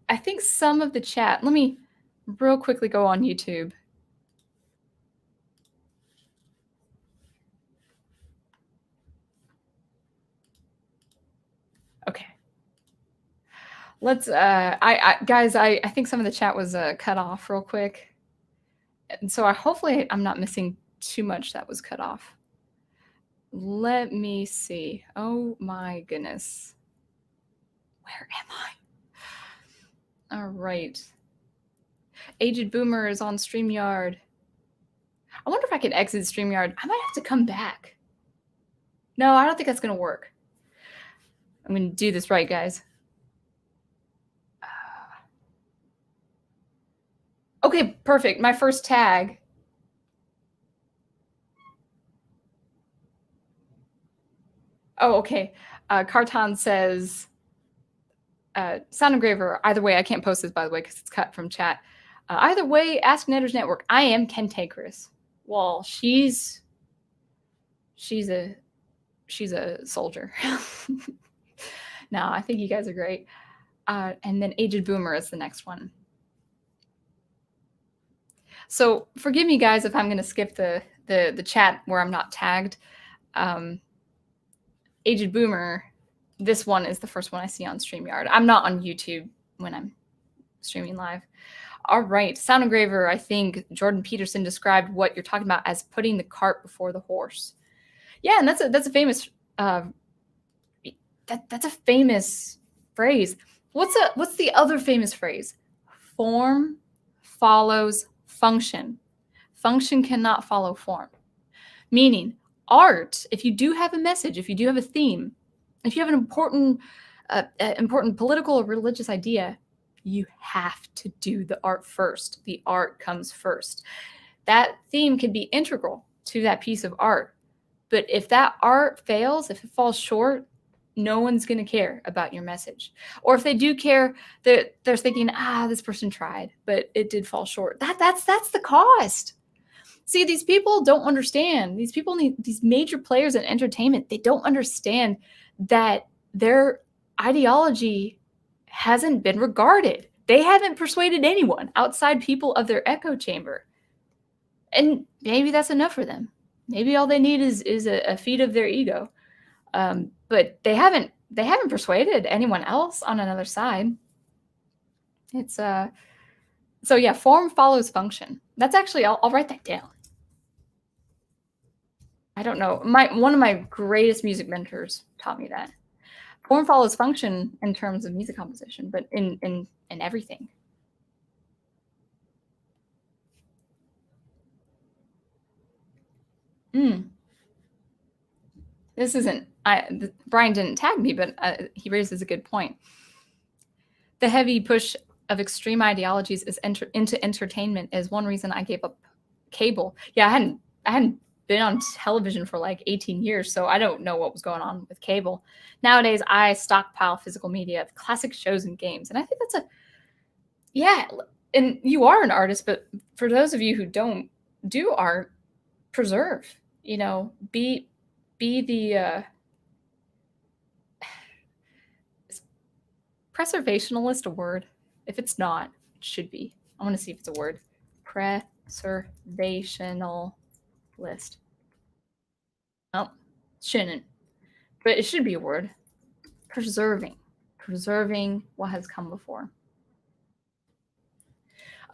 I think some of the chat, let me real quickly go on YouTube. Okay. Let's guys, I think some of the chat was cut off real quick. And so hopefully I'm not missing too much that was cut off. Let me see. Oh my goodness. Where am I? All right. Aged Boomer is on StreamYard. I wonder if I can exit StreamYard. I might have to come back. No, I don't think that's going to work. I'm going to do this right, guys. Okay, perfect. My first tag. Oh, okay. Carton says, Sound Engraver, either way, I can't post this, by the way, because it's cut from chat. Either way, Ask Netters Network. I am Cantankerous. Well, she's a soldier. No, I think you guys are great. And then Aged Boomer is the next one. So forgive me, guys, if I'm going to skip the chat where I'm not tagged. Aged Boomer, this one is the first one I see on StreamYard. I'm not on YouTube when I'm streaming live. All right, Sound Engraver, I think Jordan Peterson described what you're talking about as putting the cart before the horse. Yeah, and that's a famous that's a famous phrase. What's the other famous phrase? Form follows function. Function cannot follow form. Meaning, art, if you do have a message, if you do have a theme, if you have an important political or religious idea, you have to do the art first. The art comes first. That theme can be integral to that piece of art. But if that art fails, if it falls short, no one's going to care about your message. Or if they do care, they're thinking, this person tried, but it did fall short. That's the cost. See, these people don't understand. These people these major players in entertainment, they don't understand that their ideology hasn't been regarded. They haven't persuaded anyone outside people of their echo chamber. And maybe that's enough for them. Maybe all they need is a feed of their ego. But they haven't persuaded anyone else on another side. It's so yeah, form follows function. That's actually I'll write that down. I don't know. One of my greatest music mentors taught me that. Form follows function in terms of music composition, but in everything. This isn't Brian didn't tag me, but he raises a good point. The heavy push of extreme ideologies into entertainment is one reason I gave up cable. Yeah, I hadn't been on television for like 18 years, so I don't know what was going on with cable. Nowadays, I stockpile physical media, classic shows and games, and I think that's and you are an artist, but for those of you who don't do art, preserve, be the is preservationalist a word? If it's not, it should be. I want to see if it's a word. Preservationalist. Oh, shouldn't. But it should be a word. Preserving what has come before.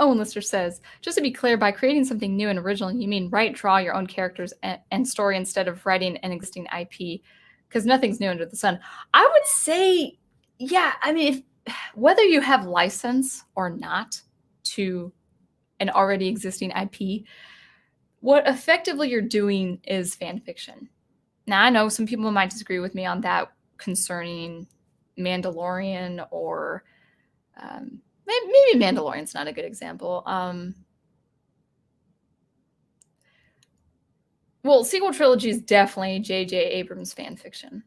Owen Lister says, just to be clear, by creating something new and original, you mean draw your own characters and story instead of writing an existing IP, because nothing's new under the sun. I would say, yeah, I mean, whether you have license or not to an already existing IP, what effectively you're doing is fan fiction. Now, I know some people might disagree with me on that concerning Mandalorian or maybe Mandalorian's not a good example. Well, sequel trilogy is definitely J.J. Abrams fan fiction.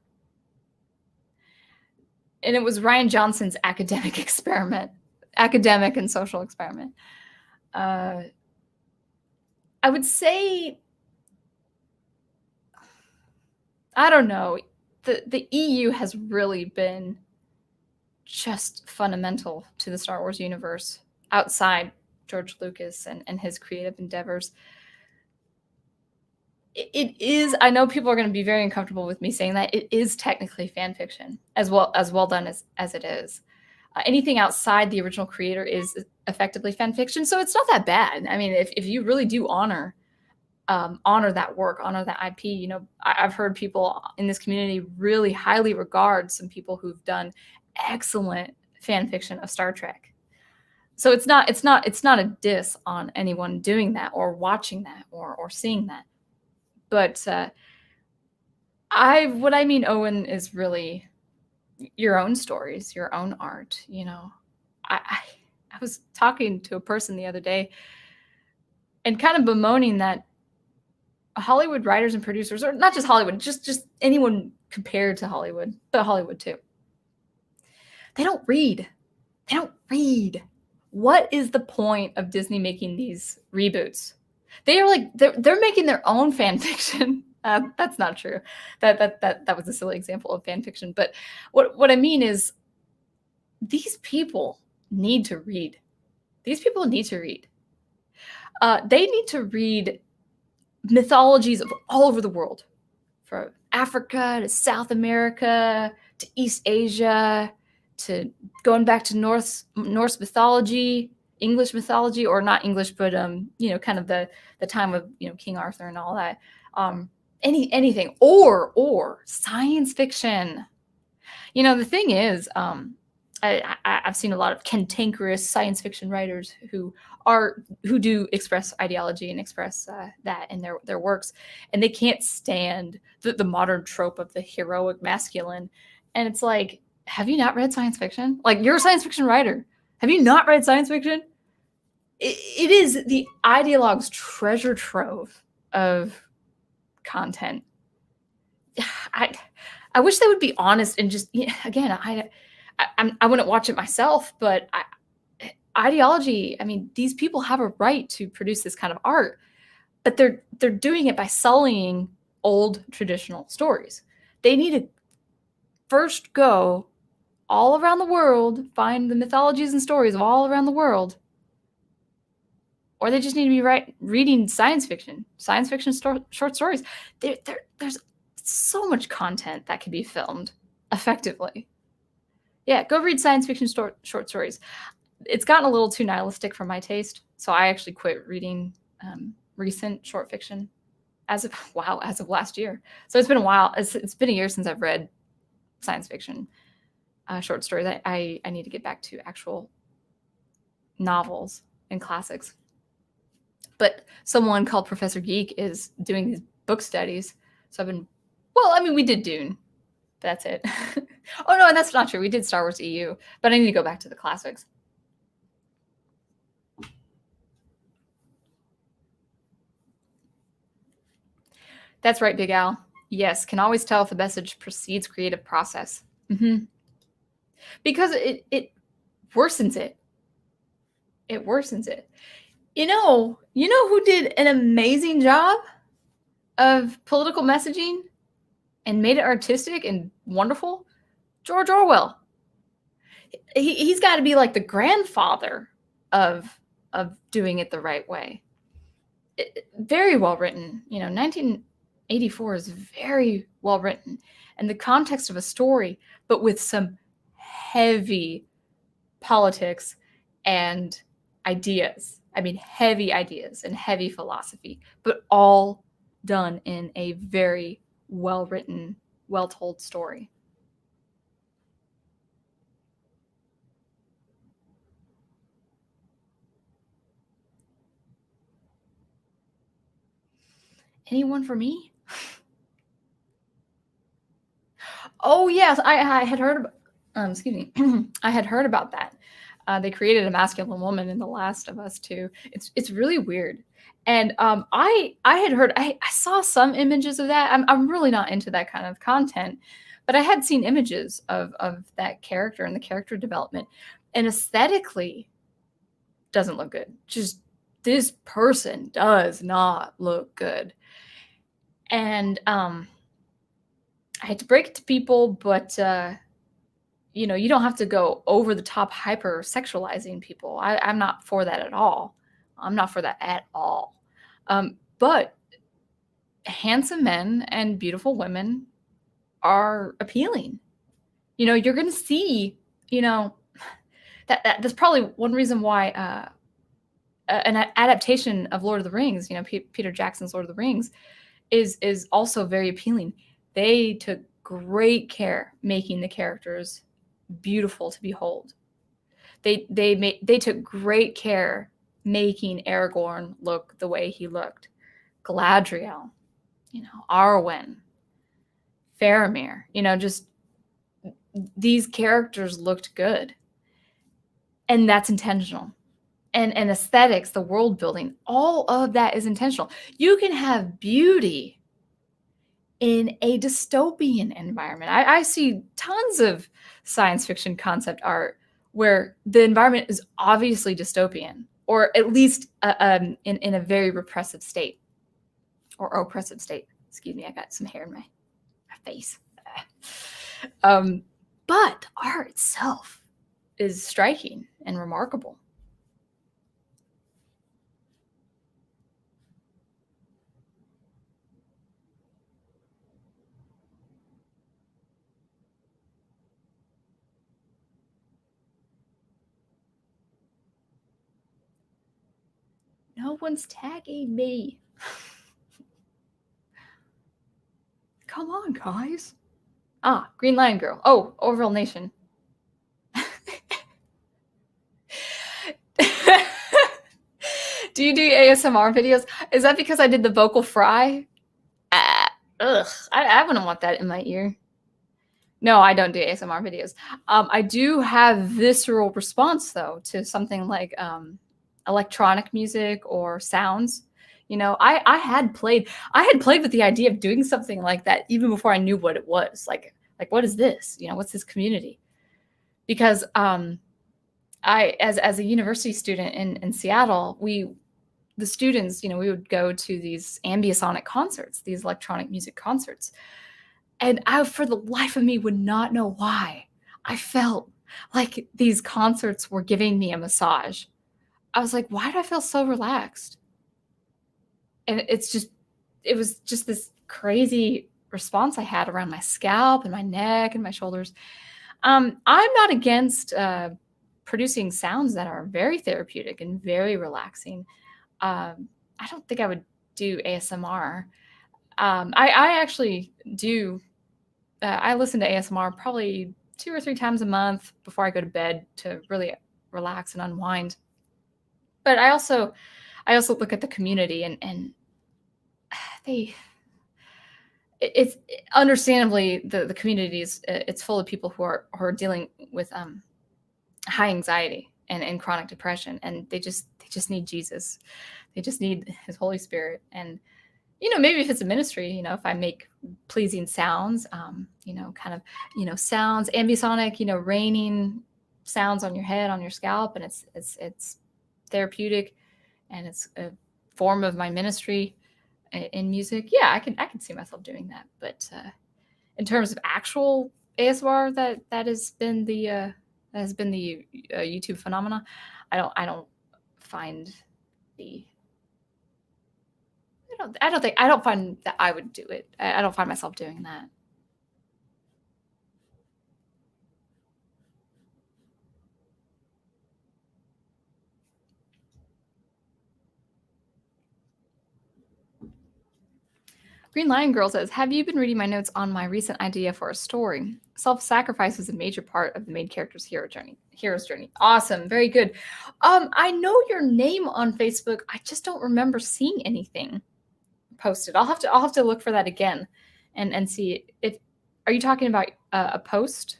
And it was Rian Johnson's academic and social experiment. I would say, I don't know, the EU has really been just fundamental to the Star Wars universe outside George Lucas and his creative endeavors. It is, I know people are going to be very uncomfortable with me saying that, it is technically fan fiction as well done as it is. Anything outside the original creator is effectively fan fiction, so it's not that bad. I mean, if you really do honor that work, honor that IP, I've heard people in this community really highly regard some people who've done excellent fan fiction of Star Trek. So it's not a diss on anyone doing that or watching that or seeing that. But what I mean, Owen, is really your own stories, your own art. I was talking to a person the other day and kind of bemoaning that Hollywood writers and producers, or not just Hollywood, just anyone compared to Hollywood, but Hollywood too, they don't read. What is the point of Disney making these reboots? They are they're making their own fan fiction. That's not true. That was a silly example of fan fiction. But what I mean is, these people need to read. These people need to read. They need to read mythologies of all over the world, from Africa to South America to East Asia to going back to Norse mythology, English mythology, or not English, but kind of the time of King Arthur and all that. Anything or science fiction. The thing is, I've seen a lot of cantankerous science fiction writers who do express ideology and express that in their works, and they can't stand the modern trope of the heroic masculine. And it's like, have you not read science fiction? Like, you're a science fiction writer. Have you not read science fiction? It is the ideologue's treasure trove of content. I wish they would be honest and just, again, I wouldn't watch it myself, but ideology, I mean, these people have a right to produce this kind of art, but they're doing it by sullying old traditional stories. They need to first go all around the world, find the mythologies and stories of all around the world, or they just need to be reading science fiction short stories. There's so much content that can be filmed effectively. Yeah, go read science fiction short stories. It's gotten a little too nihilistic for my taste, so I actually quit reading recent short fiction as of last year. So it's been a while. It's been a year since I've read science fiction short stories. I need to get back to actual novels and classics. But someone called Professor Geek is doing these book studies. So we did Dune. That's it. Oh no, that's not true. We did Star Wars EU, but I need to go back to the classics. That's right, Big Al. Yes, can always tell if the message precedes creative process. Because it worsens it. It worsens it. You know who did an amazing job of political messaging and made it artistic and wonderful? George Orwell. He's got to be like the grandfather of doing it the right way. Very well written. 1984 is very well written, and the context of a story, but with some heavy politics and ideas. I mean, heavy ideas and heavy philosophy, but all done in a very well written, well told story. Anyone for me? Oh yes, I had heard about. Excuse me. I had heard about that. They created a masculine woman in The Last of Us too. It's really weird. And I had heard. I saw some images of that. I'm really not into that kind of content, but I had seen images of that character and the character development, and aesthetically doesn't look good. Just this person does not look good. And I had to break it to people, but you don't have to go over the top hyper sexualizing people. I'm not for that at all. I'm not for that at all. But handsome men and beautiful women are appealing. You're going to see, that's probably one reason why an adaptation of Lord of the Rings, Peter Jackson's Lord of the Rings, is also very appealing. They took great care making the characters beautiful to behold. They took great care making Aragorn look the way he looked. Galadriel, Arwen, Faramir, just these characters looked good. And that's intentional. And aesthetics, the world building, all of that is intentional. You can have beauty in a dystopian environment. I see tons of science fiction concept art where the environment is obviously dystopian, or at least in a very repressive state or oppressive state. Excuse me, I got some hair in my face. But art itself is striking and remarkable. No one's tagging me. Come on, guys. Green Lion Girl. Oh, Overall Nation. Do you do ASMR videos? Is that because I did the vocal fry? I wouldn't want that in my ear. No, I don't do ASMR videos. I do have visceral response though to something like electronic music or sounds. I had played with the idea of doing something like that even before I knew what it was. Like what is this? What's this community? Because I as a university student in Seattle, the students, we would go to these ambient concerts, these electronic music concerts. And I, for the life of me, would not know why. I felt like these concerts were giving me a massage. I was like, why do I feel so relaxed? And it was just this crazy response I had around my scalp and my neck and my shoulders. I'm not against producing sounds that are very therapeutic and very relaxing. I don't think I would do ASMR. I actually do. I listen to ASMR probably 2 or 3 times a month before I go to bed to really relax and unwind. But I also look at the community and it's understandably the community is it's full of people who are dealing with high anxiety and chronic depression, and they just need Jesus. They just need his Holy Spirit. And maybe if it's a ministry, if I make pleasing sounds, kind of sounds, ambisonic, raining sounds on your head, on your scalp, and it's therapeutic, and it's a form of my ministry in music. Yeah, I can see myself doing that. But in terms of actual ASMR, that has been the YouTube phenomena. I don't find the I don't find that I would do it. I don't find myself doing that. Green Lion Girl says, have you been reading my notes on my recent idea for a story? Self-sacrifice is a major part of the main character's hero's journey. Awesome. Very good. I know your name on Facebook. I just don't remember seeing anything posted. I'll have to look for that again and see if, are you talking about a post?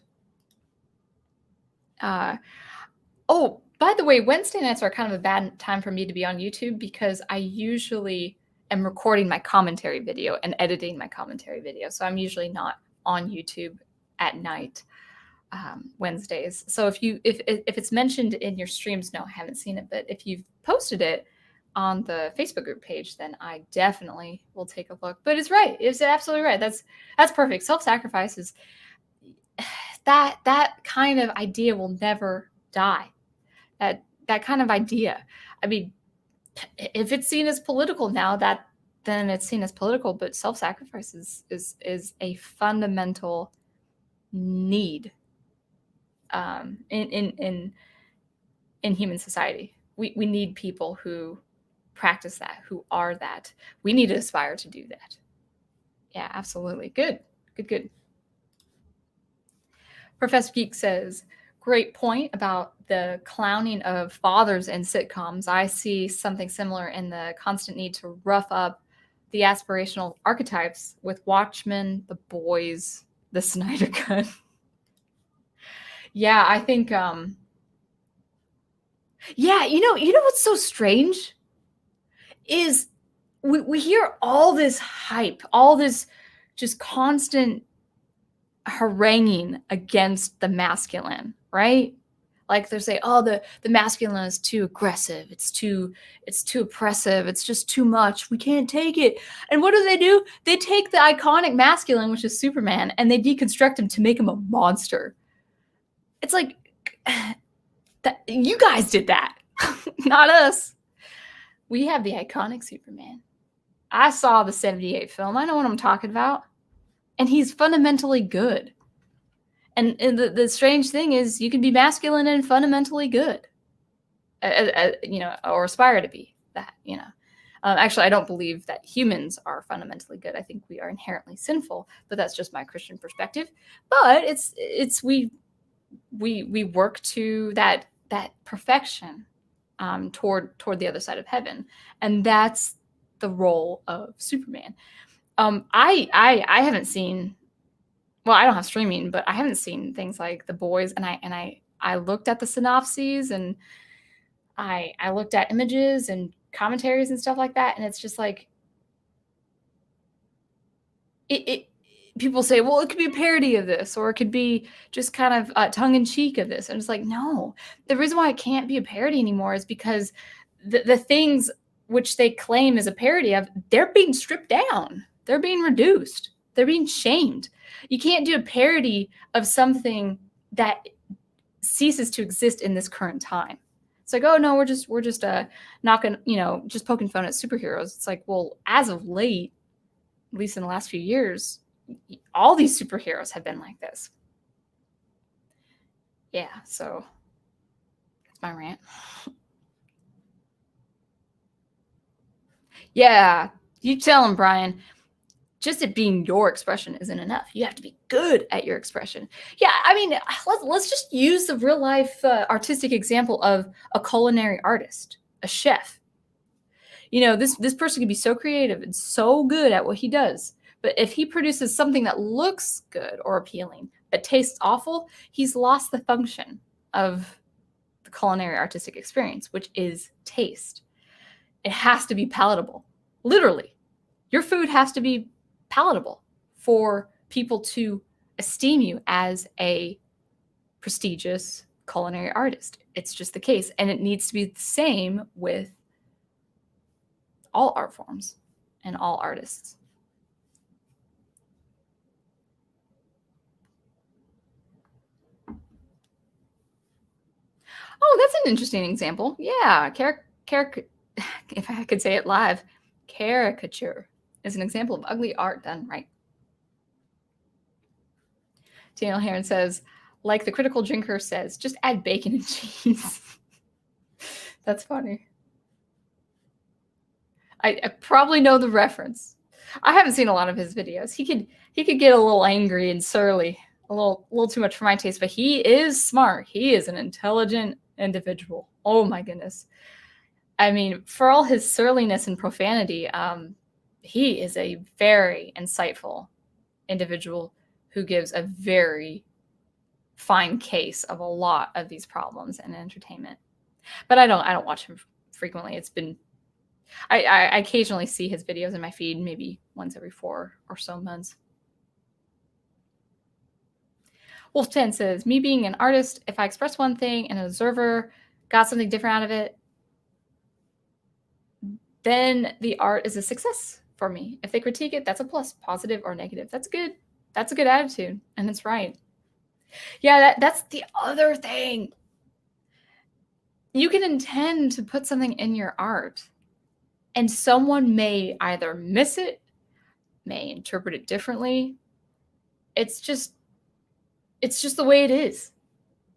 Oh, by the way, Wednesday nights are kind of a bad time for me to be on YouTube because I usually am recording my commentary video and editing my commentary video. So I'm usually not on YouTube at night Wednesdays. So if it's mentioned in your streams, no, I haven't seen it. But if you've posted it on the Facebook group page, then I definitely will take a look. But it's right. It's absolutely right. That's perfect. Self-sacrifice is that kind of idea will never die. That kind of idea. I mean, if it's seen as political now, then it's seen as political, but self-sacrifice is a fundamental need in human society. We need people who practice that, who are that. We need to aspire to do that. Yeah, absolutely. Good. Professor Geek says, great point about the clowning of fathers in sitcoms. I see something similar in the constant need to rough up the aspirational archetypes with Watchmen, The Boys, The Snyder Cut. Yeah, I think yeah, you know what's so strange is we hear all this hype, all this just constant haranguing against the masculine, right? Like they say, oh, the masculine is too aggressive. It's too oppressive. It's just too much. We can't take it. And what do? They take the iconic masculine, which is Superman, and they deconstruct him to make him a monster. It's like, you guys did that, not us. We have the iconic Superman. I saw the 78 film. I know what I'm talking about. And he's fundamentally good. And the strange thing is you can be masculine and fundamentally good, or aspire to be that, Actually, I don't believe that humans are fundamentally good. I think we are inherently sinful, but that's just my Christian perspective. But we work to that perfection toward the other side of heaven. And that's the role of Superman. I haven't seen, well, I don't have streaming, but I haven't seen things like The Boys, and I looked at the synopses, and I looked at images and commentaries and stuff like that, and it's just like people say, well, it could be a parody of this, or it could be just kind of tongue-in-cheek of this, and it's like, no. The reason why it can't be a parody anymore is because the things which they claim is a parody of, they're being stripped down. They're being reduced. They're being shamed. You can't do a parody of something that ceases to exist in this current time. It's like, oh no, we're just not gonna, just poking fun at superheroes. It's like, well, as of late, at least in the last few years, all these superheroes have been like this. Yeah, so that's my rant. Yeah, you tell him, Brian. Just it being your expression isn't enough. You have to be good at your expression. Yeah, I mean, let's just use the real life artistic example of a culinary artist, a chef. This person can be so creative and so good at what he does, But if he produces something that looks good or appealing but tastes awful, he's lost the function of the culinary artistic experience, which is taste. It has to be palatable. Literally, your food has to be palatable for people to esteem you as a prestigious culinary artist. It's just the case. And it needs to be the same with all art forms and all artists. Oh, that's an interesting example. Yeah, if I could say it live, caricature is an example of ugly art done right. Daniel Heron says, like the critical drinker says, just add bacon and cheese. That's funny. I probably know the reference. I haven't seen a lot of his videos. He could get a little angry and surly, a little too much for my taste, but he is smart. He is an intelligent individual. Oh my goodness. I mean, for all his surliness and profanity, he is a very insightful individual who gives a very fine case of a lot of these problems in entertainment. But I don't watch him frequently. It's been I occasionally see his videos in my feed, maybe once every 4 or so months. Wolf10 says, me being an artist, if I express one thing and an observer got something different out of it, then the art is a success for me. If they critique it, that's a plus, positive or negative. That's good. That's a good attitude, and it's right. Yeah, that's the other thing. You can intend to put something in your art, and someone may either miss it, may interpret it differently. It's just the way it is.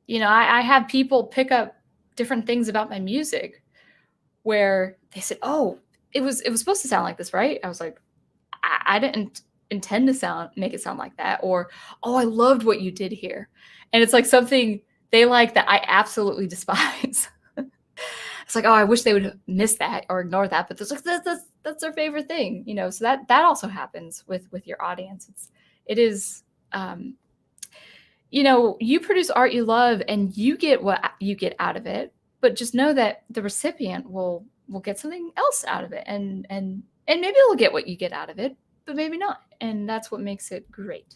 You know, I have people pick up different things about my music where they said, "Oh, it was supposed to sound like this, right?" I was like, I didn't intend to make it sound like that. Or, "Oh, I loved what you did here." And it's like something they like that I absolutely despise. It's like, "Oh, I wish they would miss that or ignore that." But there's like that's their favorite thing, you know. So that also happens with your audience. It is you know, you produce art you love and you get what you get out of it, but just know that the recipient will get something else out of it, and maybe they'll get what you get out of it, but maybe not. And that's what makes it great.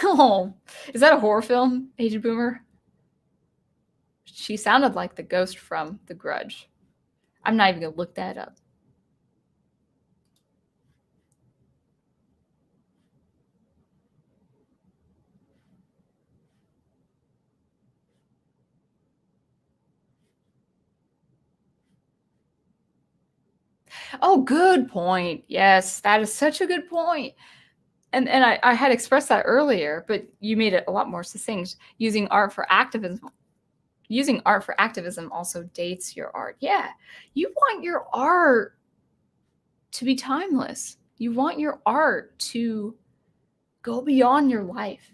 Oh, is that a horror film, Aged Boomer? She sounded like the ghost from The Grudge. I'm not even gonna look that up. Oh, good point. Yes, that is such a good point. And I had expressed that earlier, but you made it a lot more succinct. Using art for activism also dates your art. Yeah, you want your art to be timeless. You want your art to go beyond your life.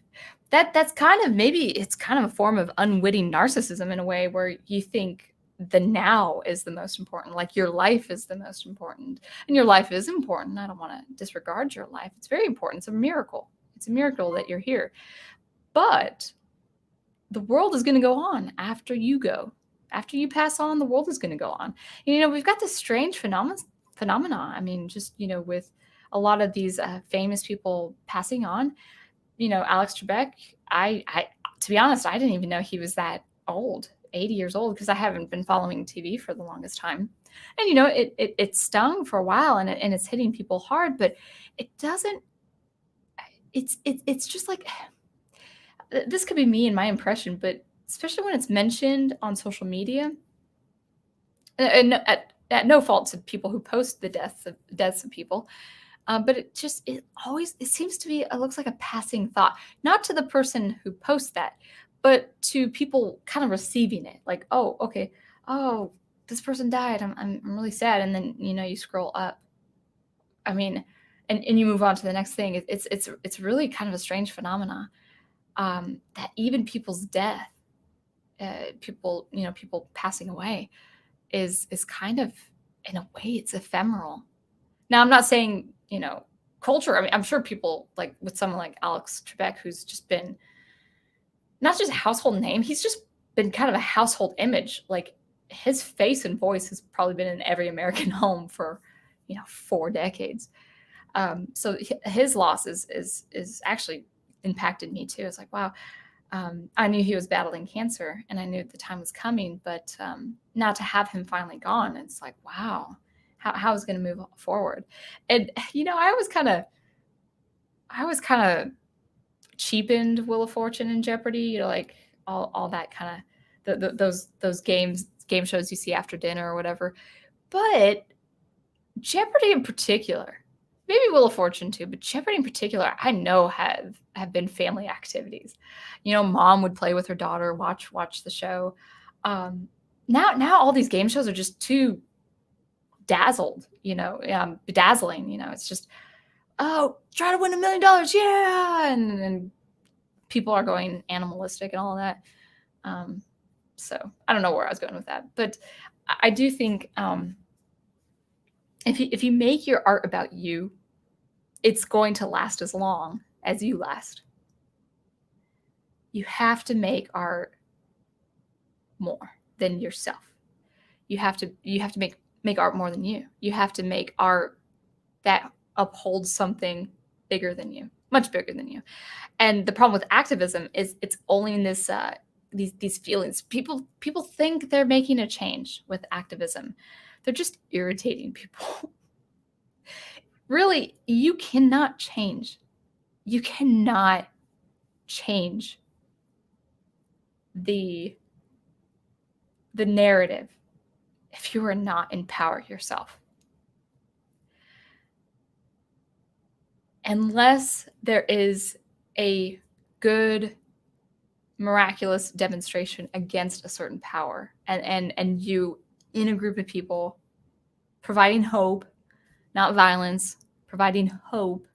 That's kind of, maybe it's kind of a form of unwitting narcissism in a way, where you think the now is the most important, like your life is the most important. And your life is important. I don't want to disregard your life. It's very important. It's a miracle. It's a miracle that you're here. But the world is going to go on after you go. After you pass on, the world is going to go on. And, you know, we've got this strange phenomena. I mean, just, you know, with a lot of these famous people passing on, you know, Alex Trebek, I to be honest, I didn't even know he was that old, 80 years old, because I haven't been following TV for the longest time. And, you know, it stung for a while, and it's hitting people hard, but it doesn't, it's just like, this could be me and my impression, but especially when it's mentioned on social media, and at no fault to people who post the deaths of people, but it seems to be, it looks like a passing thought, not to the person who posts that, but to people kind of receiving it, like, oh, okay, oh, this person died, I'm really sad, and then, you know, you scroll up. I mean, and you move on to the next thing. It's really kind of a strange phenomena, that even people's death, people passing away, is kind of, in a way, it's ephemeral. Now, I'm not saying, culture. I mean, I'm sure people like with someone like Alex Trebek, who's just been not just a household name, he's just been kind of a household image. Like his face and voice has probably been in every American home for, 4 decades. So his loss is actually impacted me too. It's like, wow, I knew he was battling cancer and I knew the time was coming, but now to have him finally gone, it's like, wow, how is going to move forward? And, I was kind of cheapened Wheel of Fortune and Jeopardy, like all that kind of those game shows you see after dinner or whatever. But Jeopardy in particular, maybe Wheel of Fortune too, but Jeopardy in particular, I know have been family activities. Mom would play with her daughter, watch the show. Now all these game shows are just too bedazzling. It's just, oh, try to win $1 million, yeah, and people are going animalistic and all of that. So I don't know where I was going with that, but I do think if you make your art about you, it's going to last as long as you last. You have to make art more than yourself. You have to make art more than you. You have to make art that upholds something bigger than you, much bigger than you. And the problem with activism is it's only in this these feelings. People think they're making a change with activism. They're just irritating people. Really, you cannot change. You cannot change the narrative if you are not empowered yourself. Unless there is a good, miraculous demonstration against a certain power, and you in a group of people providing hope, not violence, providing hope,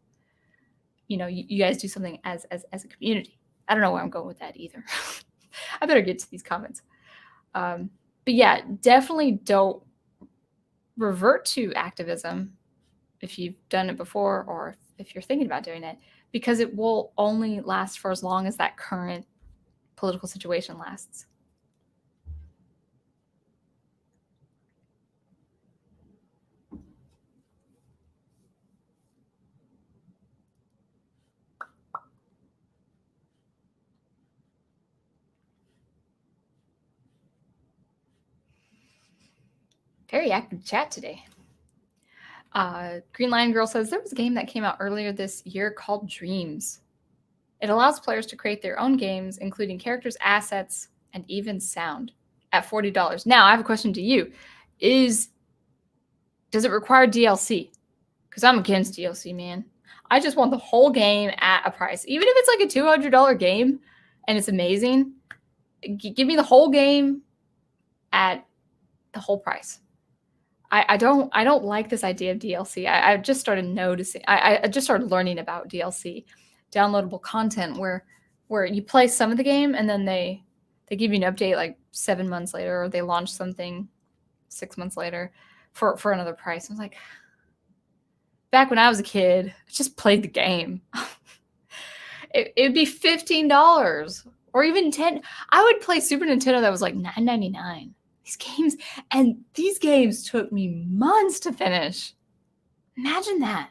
you guys do something as a community. I don't know where I'm going with that either. I better get to these comments. But yeah, definitely don't revert to activism if you've done it before or if you're thinking about doing it, because it will only last for as long as that current political situation lasts. Very active chat today. Green Lion Girl says there was a game that came out earlier this year called Dreams. It allows players to create their own games, including characters, assets, and even sound at $40. Now, I have a question to you. Does it require DLC? Because I'm against DLC, man. I just want the whole game at a price. Even if it's like a $200 game and it's amazing, give me the whole game at the whole price. I don't like this idea of DLC. I just started noticing. I just started learning about DLC, downloadable content, where you play some of the game and then they give you an update like 7 months later, or they launch something 6 months later for another price. I was like, back when I was a kid, I just played the game. It would be $15 or even $10. I would play Super Nintendo that was like $9.99. These games took me months to finish. Imagine that.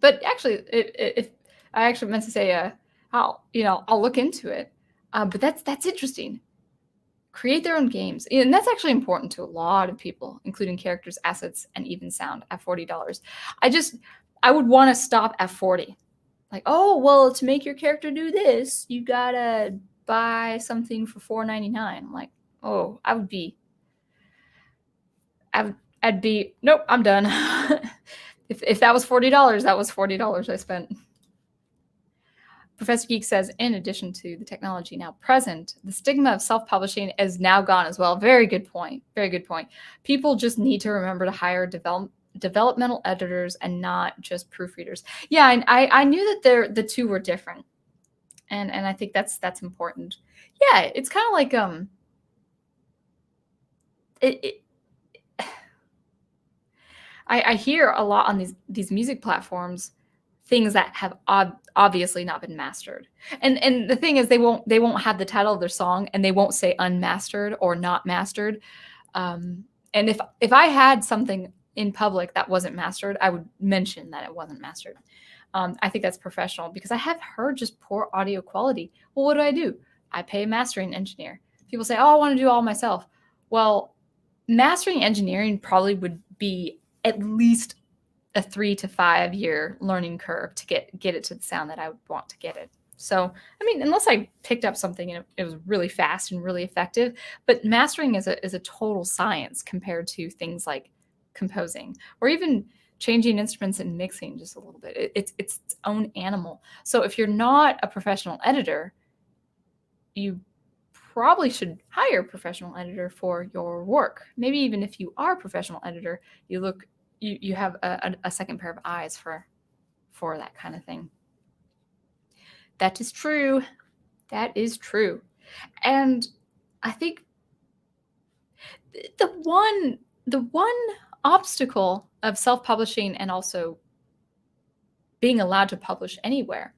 But actually, if I actually meant to say, I'll look into it. But that's interesting. Create their own games, and that's actually important to a lot of people, including characters, assets, and even sound at $40. I would want to stop at 40. Like, oh, well, to make your character do this, you gotta buy something for $4.99. I'm like, oh, I'd be, nope, I'm done. If that was $40, that was $40 I spent. Professor Geek says, in addition to the technology now present, the stigma of self-publishing is now gone as well. Very good point. Very good point. People just need to remember to hire developmental editors and not just proofreaders. Yeah, I knew that the two were different, and I think that's important. Yeah, it's kind of like it I hear a lot on these music platforms things that have obviously not been mastered. And the thing is they won't have the title of their song and they won't say unmastered or not mastered. And if I had something in public that wasn't mastered, I would mention that it wasn't mastered. I think that's professional because I have heard just poor audio quality. Well, what do? I pay a mastering engineer. People say, "Oh, I want to do it all myself." Well, mastering engineering probably would be at least a 3 to 5 year learning curve to get it to the sound that I would want to get it. So, I mean, unless I picked up something and it was really fast and really effective, but mastering is a total science compared to things like composing or even changing instruments and mixing just a little bit. It's its own animal. So if you're not a professional editor, you probably should hire a professional editor for your work. Maybe even if you are a professional editor, you have a second pair of eyes for that kind of thing. That is true. That is true. And I think the one obstacle of self-publishing and also being allowed to publish anywhere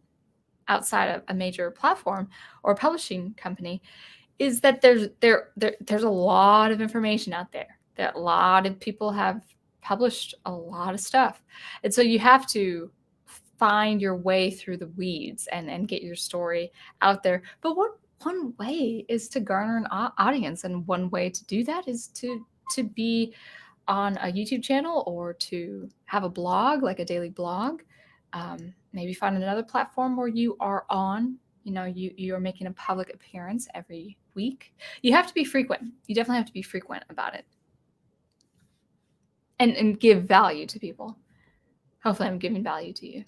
outside of a major platform or publishing company is that there's a lot of information out there. That a lot of people have published a lot of stuff. And so you have to find your way through the weeds and get your story out there. But one way is to garner an audience, and one way to do that is to be on a YouTube channel or to have a blog, like a daily blog. Maybe find another platform where you are on. You are making a public appearance every week. You have to be frequent. You definitely have to be frequent about it. And give value to people. Hopefully I'm giving value to you.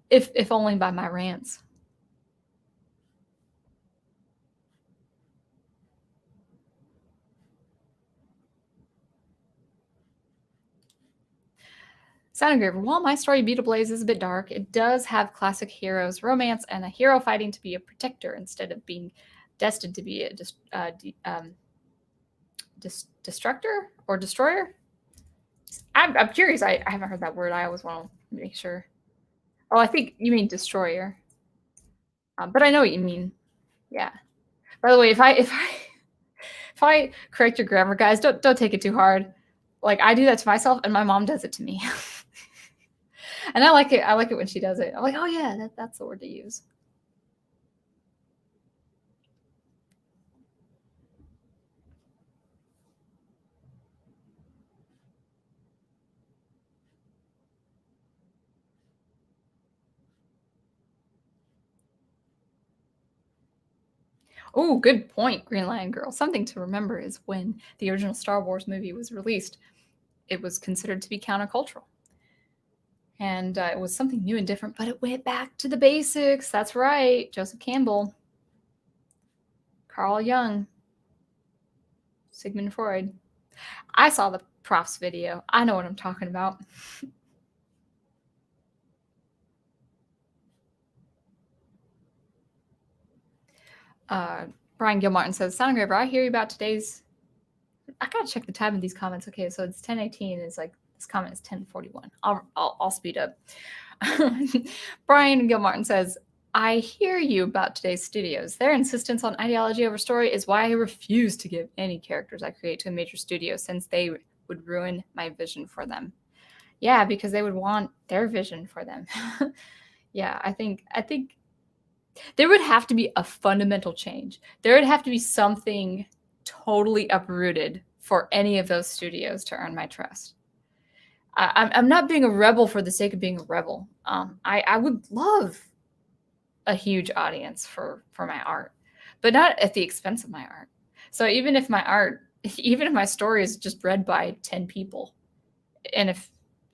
if only by my rants. Sound Engraver, while my story Beat Ablaze is a bit dark, it does have classic heroes romance and a hero fighting to be a protector instead of being destined to be a destructor or destroyer. I'm curious. I haven't heard that word. I always want to make sure. Oh, I think you mean destroyer. But I know what you mean. Yeah. By the way, if I correct your grammar, guys, don't take it too hard. Like I do that to myself, and my mom does it to me. And I like it. I like it when she does it. I'm like, oh yeah, that's the word to use. Oh, good point, Green Lion Girl. Something to remember is when the original Star Wars movie was released, it was considered to be countercultural. And it was something new and different, but it went back to the basics. That's right. Joseph Campbell, Carl Jung, Sigmund Freud. I saw the Profs video. I know what I'm talking about. Brian Gilmartin says, Sound Engraver, I hear you about today's... I gotta check the time of these comments. Okay, so it's 10:18. It's like this comment is 10:41. I'll speed up. Brian Gilmartin says, I hear you about today's studios. Their insistence on ideology over story is why I refuse to give any characters I create to a major studio, since they would ruin my vision for them. Yeah, because they would want their vision for them. Yeah, I think there would have to be a fundamental change. There would have to be something totally uprooted for any of those studios to earn my trust. I'm not being a rebel for the sake of being a rebel. I would love a huge audience for my art, but not at the expense of my art. So even if my story is just read by 10 people, and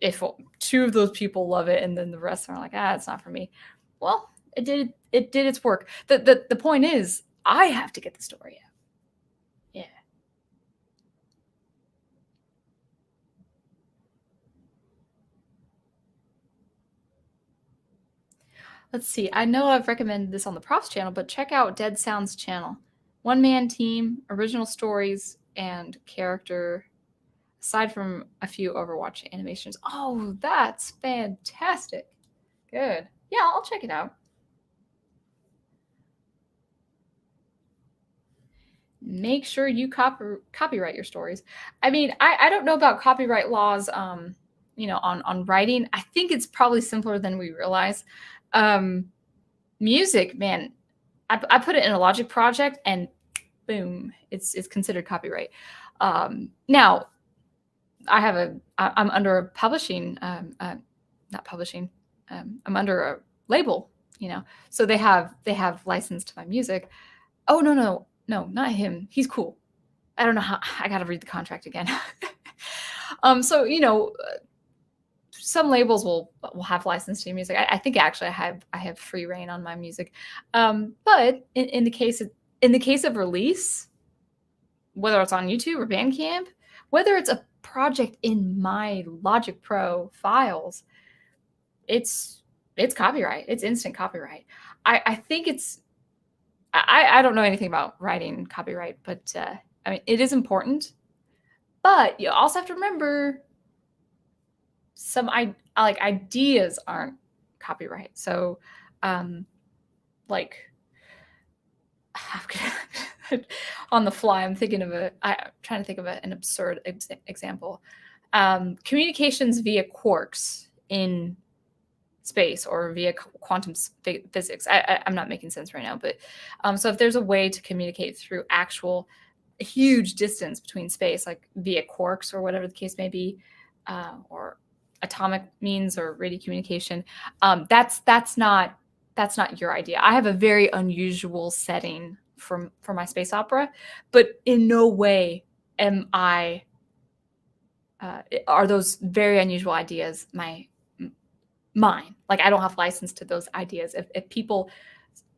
if 2 of those people love it and then the rest are like, it's not for me, well, it did its work. The point is, I have to get the story out. Yeah. Let's see. I know I've recommended this on the Props channel, but check out Dead Sound's channel. One-man team, original stories, and character, aside from a few Overwatch animations. Oh, that's fantastic. Good. Yeah, I'll check it out. Make sure you copyright your stories. I mean, I don't know about copyright laws, on writing. I think it's probably simpler than we realize. Music, man, I put it in a Logic project and boom, it's considered copyright. Now, I'm under a publishing, not publishing. I'm under a label, so they have licensed my music. Oh no, not him. He's cool. I don't know how. I got to read the contract again. So some labels will have licensed music. I think actually I have free reign on my music. But in the case of release, whether it's on YouTube or Bandcamp, whether it's a project in my Logic Pro files, it's copyright. It's instant copyright. I think it's. I don't know anything about writing copyright, but I mean it is important. But you also have to remember some ideas aren't copyright. So, like on the fly, I'm trying to think of an absurd example. Communications via quarks in space or via quantum physics. I'm not making sense right now, but so if there's a way to communicate through actual huge distance between space, like via quarks or whatever the case may be, or atomic means or radio communication, that's not your idea. I have a very unusual setting for my space opera, but in no way are those very unusual ideas mine. Like I don't have license to those ideas. If people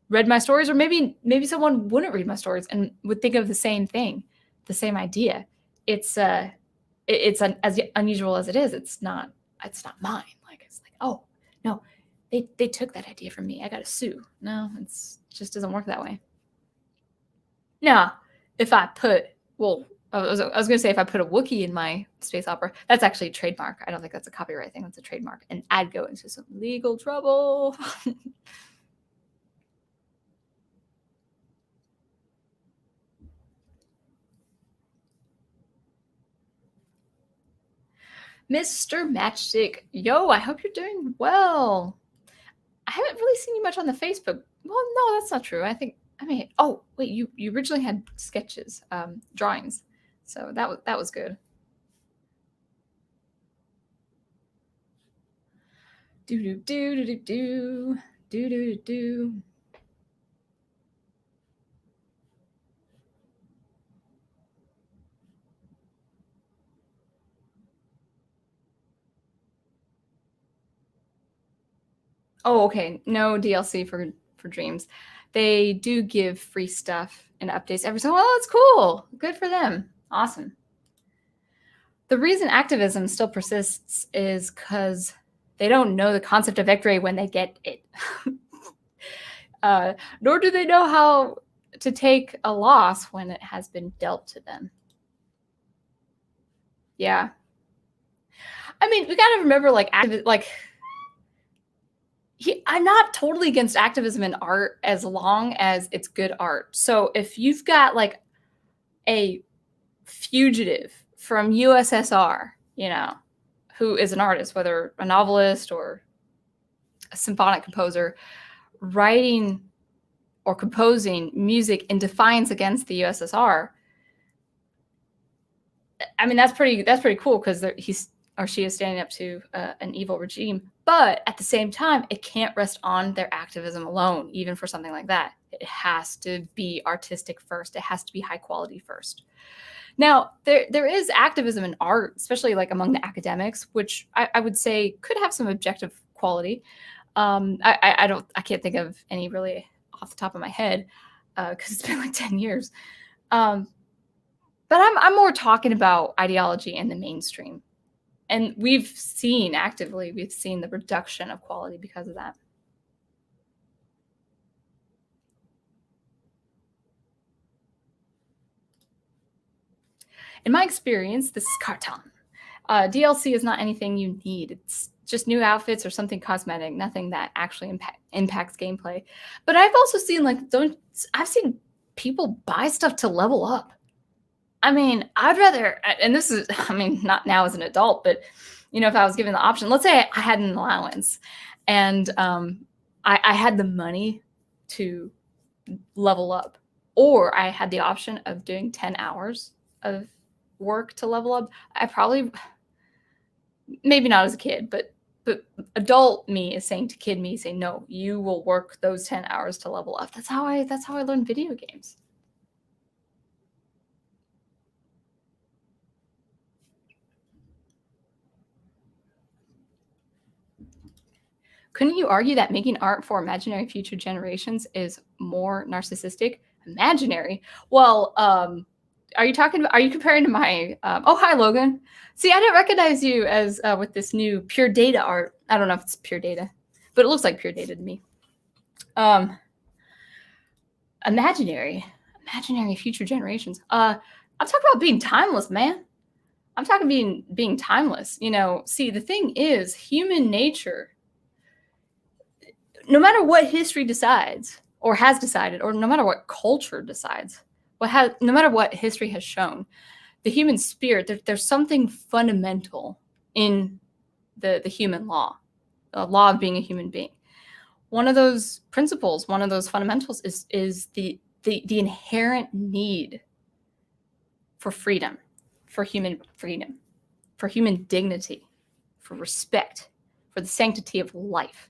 read my stories, or maybe someone wouldn't read my stories and would think of the same thing, the same idea. It's as unusual as it is. It's not mine. Like it's like, oh no, they took that idea from me. I got to sue. No, it just doesn't work that way. Now, if I put I was going to say if I put a Wookiee in my space opera, that's actually a trademark. I don't think that's a copyright thing. That's a trademark. And I'd go into some legal trouble. Mr. Matchstick, yo, I hope you're doing well. I haven't really seen you much on the Facebook. Well, no, that's not true. Oh, wait, you originally had sketches, drawings. So that was good. Do. Oh, okay. No DLC for Dreams. They do give free stuff and updates every so. Oh, that's cool. Good for them. Awesome. The reason activism still persists is because they don't know the concept of victory when they get it. Nor do they know how to take a loss when it has been dealt to them. Yeah. I mean, we got to remember, I'm not totally against activism in art as long as it's good art. So if you've got like a fugitive from USSR, who is an artist, whether a novelist or a symphonic composer, writing or composing music in defiance against the USSR, I mean, that's pretty cool because he's or she is standing up to an evil regime. But at the same time, it can't rest on their activism alone, even for something like that. It has to be artistic first. It has to be high quality first. Now, there is activism in art, especially like among the academics, which I would say could have some objective quality. I can't think of any really off the top of my head because it's been like 10 years. But I'm more talking about ideology in the mainstream. And we've seen the reduction of quality because of that. In my experience, this is carton. DLC is not anything you need. It's just new outfits or something cosmetic, nothing that actually impacts gameplay. But I've also seen I've seen people buy stuff to level up. I mean, I'd rather, and this is, I mean, not now as an adult, but if I was given the option, let's say I had an allowance and I had the money to level up, or I had the option of doing 10 hours of work to level up, I probably, maybe not as a kid, but adult me is saying to kid me, say, no, you will work those 10 hours to level up. That's how I learned video games. Couldn't you argue that making art for imaginary future generations is more narcissistic? Imaginary? Well, are you comparing to my, oh, hi, Logan. See, I didn't recognize you as with this new pure data art. I don't know if it's pure data, but it looks like pure data to me. Imaginary future generations. I'm talking about being timeless, man. I'm talking being timeless. See, the thing is, human nature, no matter what history decides or has decided, or no matter what culture decides, no matter what history has shown, the human spirit, there's something fundamental in the human law, the law of being a human being. One of those principles, one of those fundamentals is the inherent need for freedom, for human dignity, for respect, for the sanctity of life.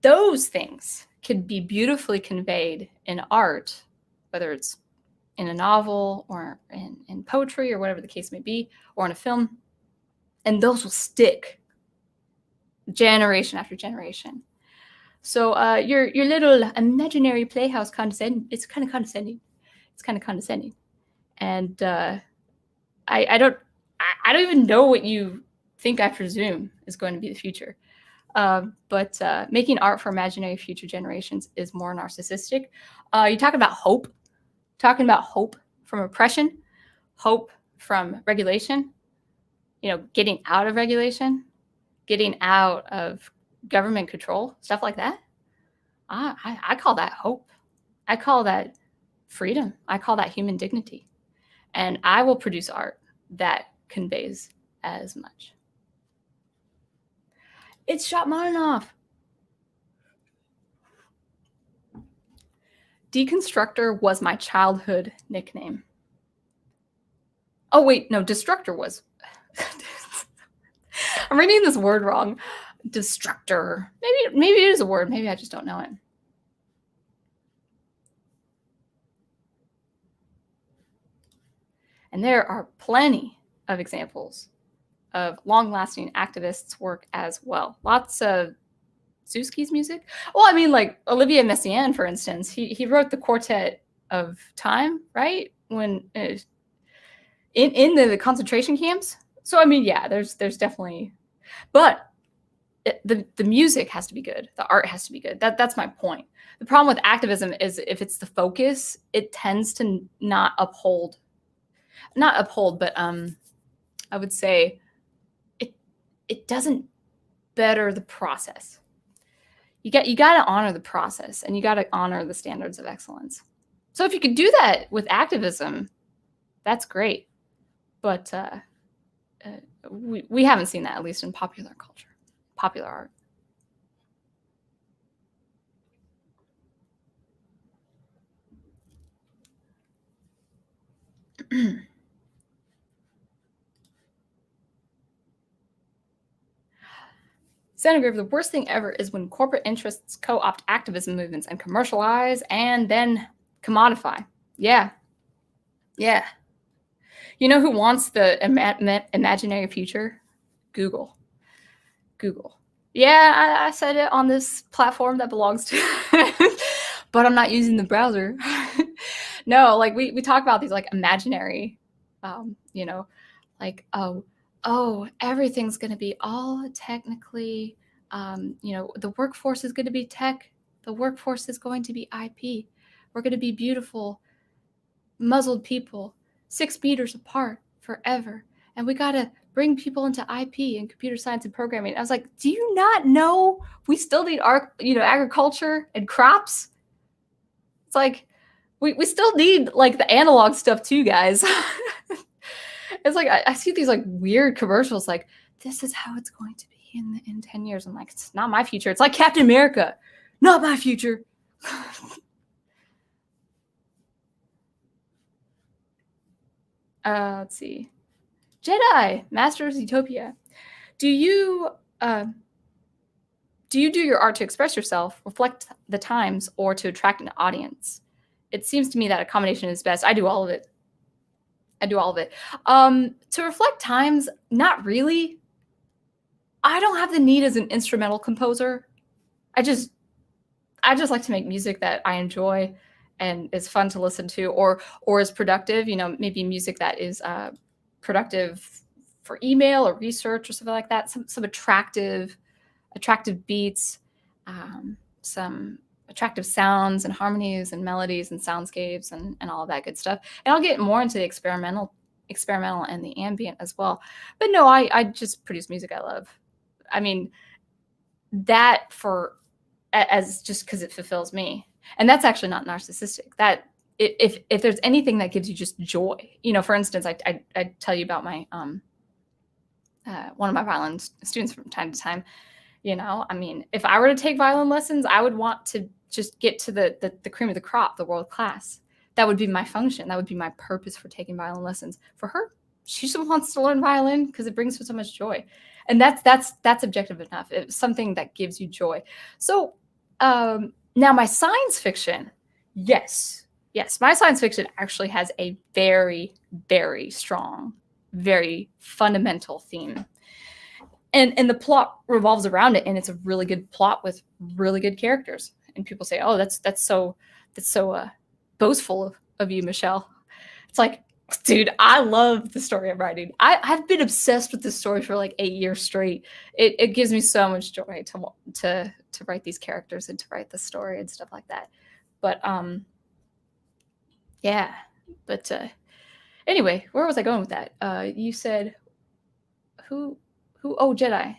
Those things can be beautifully conveyed in art, whether it's in a novel or in poetry or whatever the case may be, or in a film, and those will stick generation after generation. So your little imaginary playhouse it's kind of condescending. And I don't even know what you think I presume is going to be the future. But making art for imaginary future generations is more narcissistic. You talking about hope from oppression, hope from regulation, getting out of regulation, getting out of government control, stuff like that. I call that hope. I call that freedom. I call that human dignity. And I will produce art that conveys as much. It's Shopmaninoff. Deconstructor was my childhood nickname. Oh, wait, no, Destructor was. I'm reading this word wrong. Destructor. Maybe it is a word. Maybe I just don't know it. And there are plenty of examples of long-lasting activists' work as well. Lots of Zuski's music. Well, I mean, like Olivier Messiaen, for instance, he wrote the Quartet of Time, right? When in the concentration camps. So I mean, yeah, there's definitely, but the music has to be good. The art has to be good. That's my point. The problem with activism is if it's the focus, it tends to not uphold, but I would say it doesn't better the process. You got to honor the process, and you got to honor the standards of excellence. So if you could do that with activism, that's great. But we haven't seen that, at least in popular culture, popular art. Engraver, the worst thing ever is when corporate interests co-opt activism movements and commercialize and then commodify. Yeah. You know who wants the imaginary future? Google. Yeah, I said it on this platform that belongs to, but I'm not using the browser. No, like we talk about these like imaginary, like, oh, everything's going to be all technically, the workforce is going to be tech. The workforce is going to be IP. We're going to be beautiful, muzzled people 6 meters apart forever. And we got to bring people into IP and computer science and programming. I was like, do you not know we still need agriculture and crops? It's like, we still need like the analog stuff too, guys. It's like, I see these like weird commercials like, this is how it's going to be in 10 years. I'm like, it's not my future. It's like Captain America, not my future. Let's see. Jedi, Masters Utopia. Do you do your art to express yourself, reflect the times, or to attract an audience? It seems to me that a combination is best. I do all of it. To reflect times, not really. I don't have the need as an instrumental composer. I just like to make music that I enjoy and is fun to listen to, or is productive. Maybe music that is productive for email or research or something like that. Some attractive beats, some attractive sounds and harmonies and melodies and soundscapes and all of that good stuff. And I'll get more into the experimental and the ambient as well. But no, I just produce music I love. I mean, that as just because it fulfills me. And that's actually not narcissistic. That if there's anything that gives you just joy, for instance, I tell you about my one of my violin students from time to time. I mean, if I were to take violin lessons, I would want to just get to the cream of the crop, the world class. That would be my function. That would be my purpose for taking violin lessons. For her, she just wants to learn violin because it brings her so much joy. And that's objective enough. It's something that gives you joy. So now my science fiction, yes, my science fiction actually has a very, very strong, very fundamental theme. And the plot revolves around it, and it's a really good plot with really good characters. And people say, "Oh, that's so boastful of you, Michelle." It's like, dude, I love the story I'm writing. I've been obsessed with this story for like 8 years straight. It gives me so much joy to write these characters and to write the story and stuff like that. But yeah. But anyway, where was I going with that? You said who? Oh, Jedi.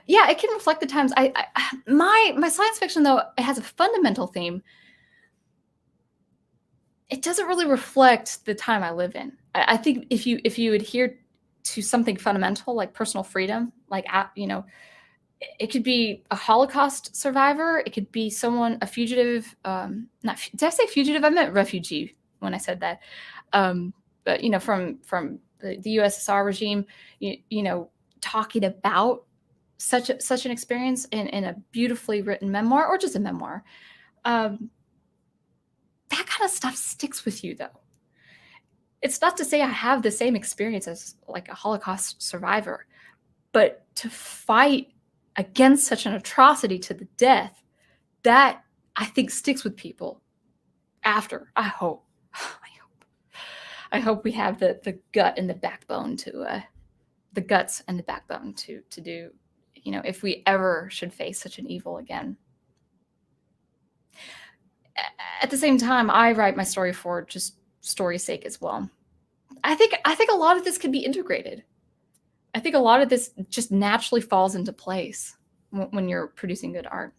Yeah, it can reflect the times. My science fiction, though, it has a fundamental theme. It doesn't really reflect the time I live in. I think if you adhere to something fundamental like personal freedom, like it could be a Holocaust survivor. It could be a fugitive. Did I say fugitive? I meant refugee when I said that. But from the USSR regime, talking about such an experience in a beautifully written memoir or just a memoir. That kind of stuff sticks with you, though. It's not to say I have the same experience as like a Holocaust survivor, but to fight against such an atrocity to the death, that I think sticks with people after. I hope we have the gut and the backbone to the guts and the backbone to do, if we ever should face such an evil again. At the same time, I write my story for just story's sake as well. I think a lot of this can be integrated. I think a lot of this just naturally falls into place when you're producing good art.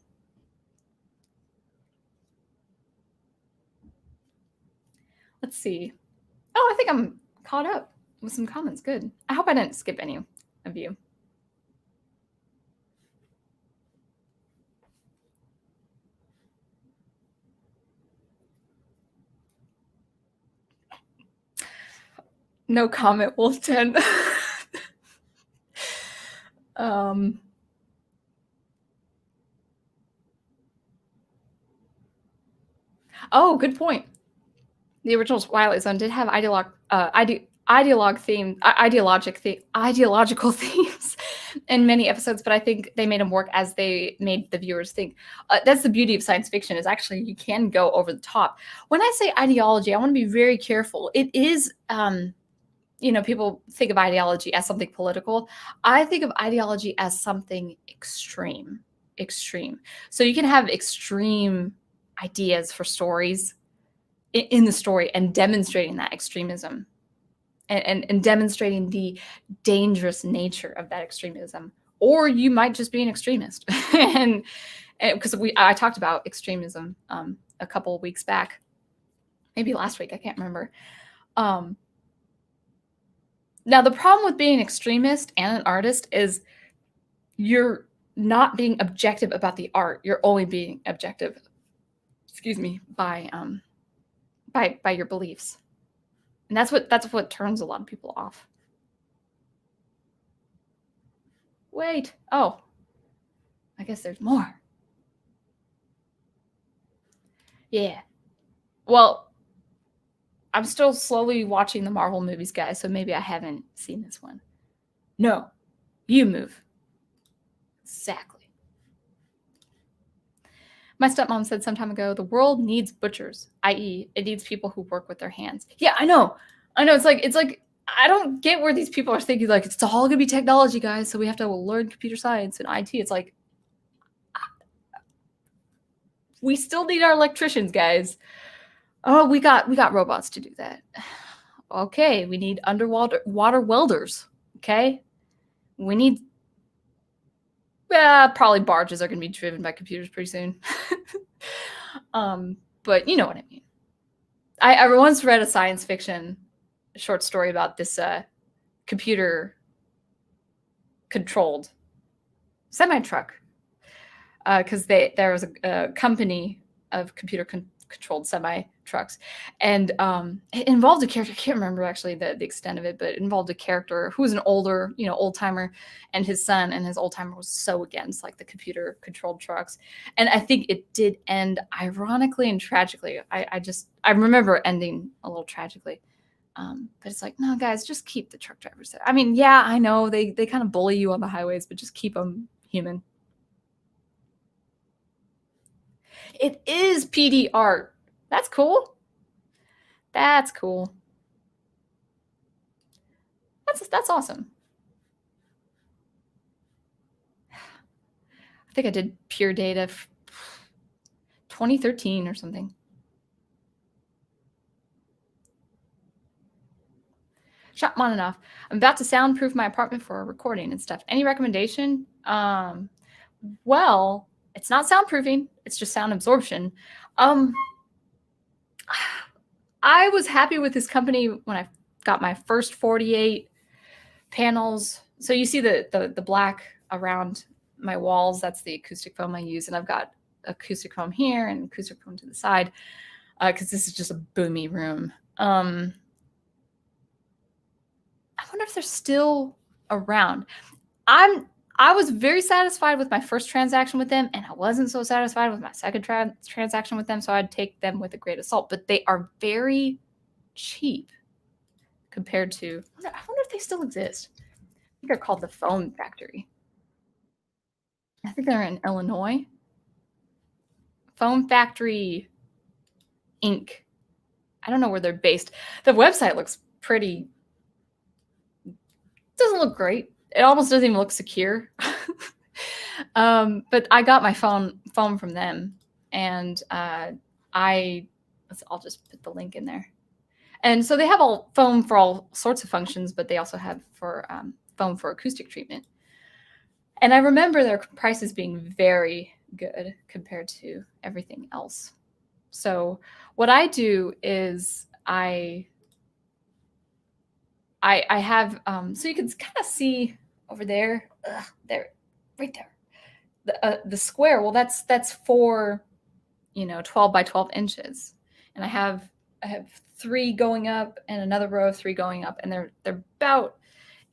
Let's see. Oh, I think I'm caught up with some comments. Good. I hope I didn't skip any of you. No comment, Wolf 10. Oh, good point. The original Twilight Zone did have ideological themes in many episodes, but I think they made them work as they made the viewers think. That's the beauty of science fiction, is actually you can go over the top. When I say ideology, I want to be very careful. It is, people think of ideology as something political. I think of ideology as something extreme. So you can have extreme ideas for stories, in the story and demonstrating that extremism and demonstrating the dangerous nature of that extremism. Or you might just be an extremist. and because I talked about extremism a couple of weeks back, maybe last week, I can't remember. Now, the problem with being an extremist and an artist is you're not being objective about the art. You're only being objective, by your beliefs. And that's what turns a lot of people off. Wait. Oh. I guess there's more. Yeah. Well, I'm still slowly watching the Marvel movies, guys, so maybe I haven't seen this one. No. You move. Exactly. My stepmom said some time ago, the world needs butchers, i.e., it needs people who work with their hands. Yeah, I know. It's like I don't get where these people are thinking, like, it's all gonna be technology, guys, so we have to learn computer science and IT. It's like, we still need our electricians, guys. Oh, we got robots to do that. Okay, we need underwater welders. Okay, we need probably barges are going to be driven by computers pretty soon. But you know what I mean. I once read a science fiction short story about this computer controlled semi-truck, because there was a company of computer controlled semi-trucks, and it involved a character. I can't remember actually the extent of it, but it involved a character who was an older, old-timer, and his son, and his old-timer was so against like the computer controlled trucks. And I think it did end ironically and tragically. I remember ending a little tragically. But it's like, no, guys, just keep the truck drivers there. I mean, yeah, I know they kind of bully you on the highways, but just keep them human. It is PD art. That's cool. That's cool. That's awesome. I think I did pure data 2013 or something. Shot on and off. I'm about to soundproof my apartment for a recording and stuff. Any recommendation? Well, it's not soundproofing. It's just sound absorption. I was happy with this company when I got my first 48 panels. So you see the black around my walls. That's the acoustic foam I use. And I've got acoustic foam here and acoustic foam to the side, because this is just a boomy room. I wonder if they're still around. I was very satisfied with my first transaction with them, and I wasn't so satisfied with my second transaction with them, so I'd take them with a grain of salt. But they are very cheap compared to... I wonder if they still exist. I think they're called the Foam Factory. I think they're in Illinois. Foam Factory Inc. I don't know where they're based. The website looks pretty... doesn't look great. It almost doesn't even look secure. But I got my foam from them, and I'll just put the link in there. And so they have all foam for all sorts of functions, but they also have foam for acoustic treatment. And I remember their prices being very good compared to everything else. So what I do is I have, so you can kind of see over there, there, right there, the square. Well, that's 4, 12 by 12 inches, and I have 3 going up and another row of 3 going up, and they're about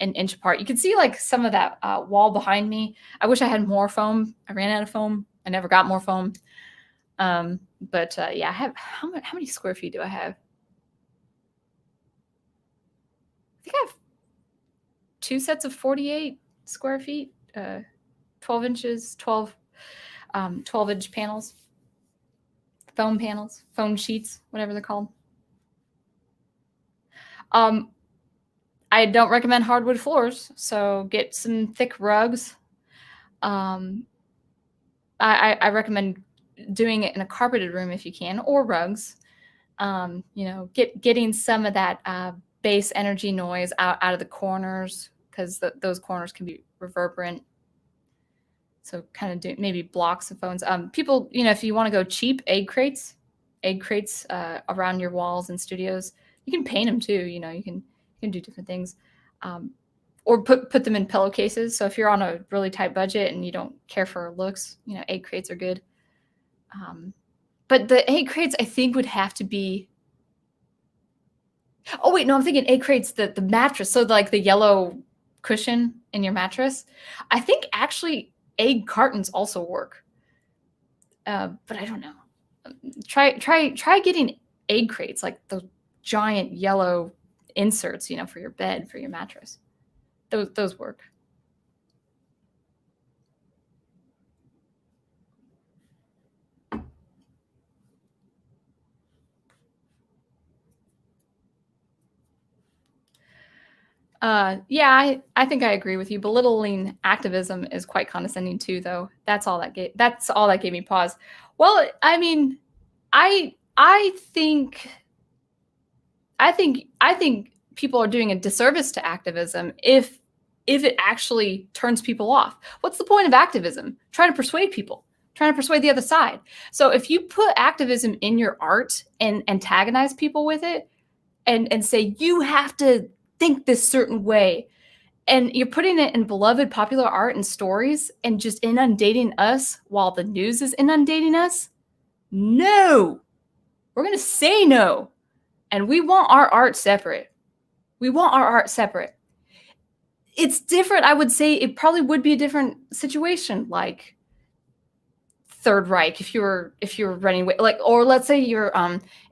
an inch apart. You can see like some of that wall behind me. I wish I had more foam. I ran out of foam. I never got more foam. But yeah, I have how many square feet do I have? I think I have 2 sets of 48 square feet, 12 inches, 12-inch panels, foam sheets, whatever they're called. I don't recommend hardwood floors, so get some thick rugs. I recommend doing it in a carpeted room if you can, or rugs. Getting some of that bass energy noise out of the corners, because those corners can be reverberant. So kind of do maybe blocks of phones. People, if you want to go cheap, egg crates around your walls in studios. You can paint them too. You can do different things, or put them in pillowcases. So if you're on a really tight budget and you don't care for looks, egg crates are good. But the egg crates, I think, would have to be. Oh wait, no, I'm thinking egg crates, the mattress. So like the yellow cushion in your mattress. I think actually egg cartons also work, but I don't know. Try getting egg crates, like those giant yellow inserts, for your bed, for your mattress. Those work. Yeah, I think I agree with you. Belittling activism is quite condescending too, though. That's all that gave me pause. Well, I mean, I think people are doing a disservice to activism if it actually turns people off. What's the point of activism? Trying to persuade people, trying to persuade the other side. So if you put activism in your art and antagonize people with it and say you have to think this certain way, and you're putting it in beloved popular art and stories and just inundating us while the news is inundating us, no, we're going to say no. And we want our art separate. It's different. I would say it probably would be a different situation, like Third Reich, if you were running away, or let's say you're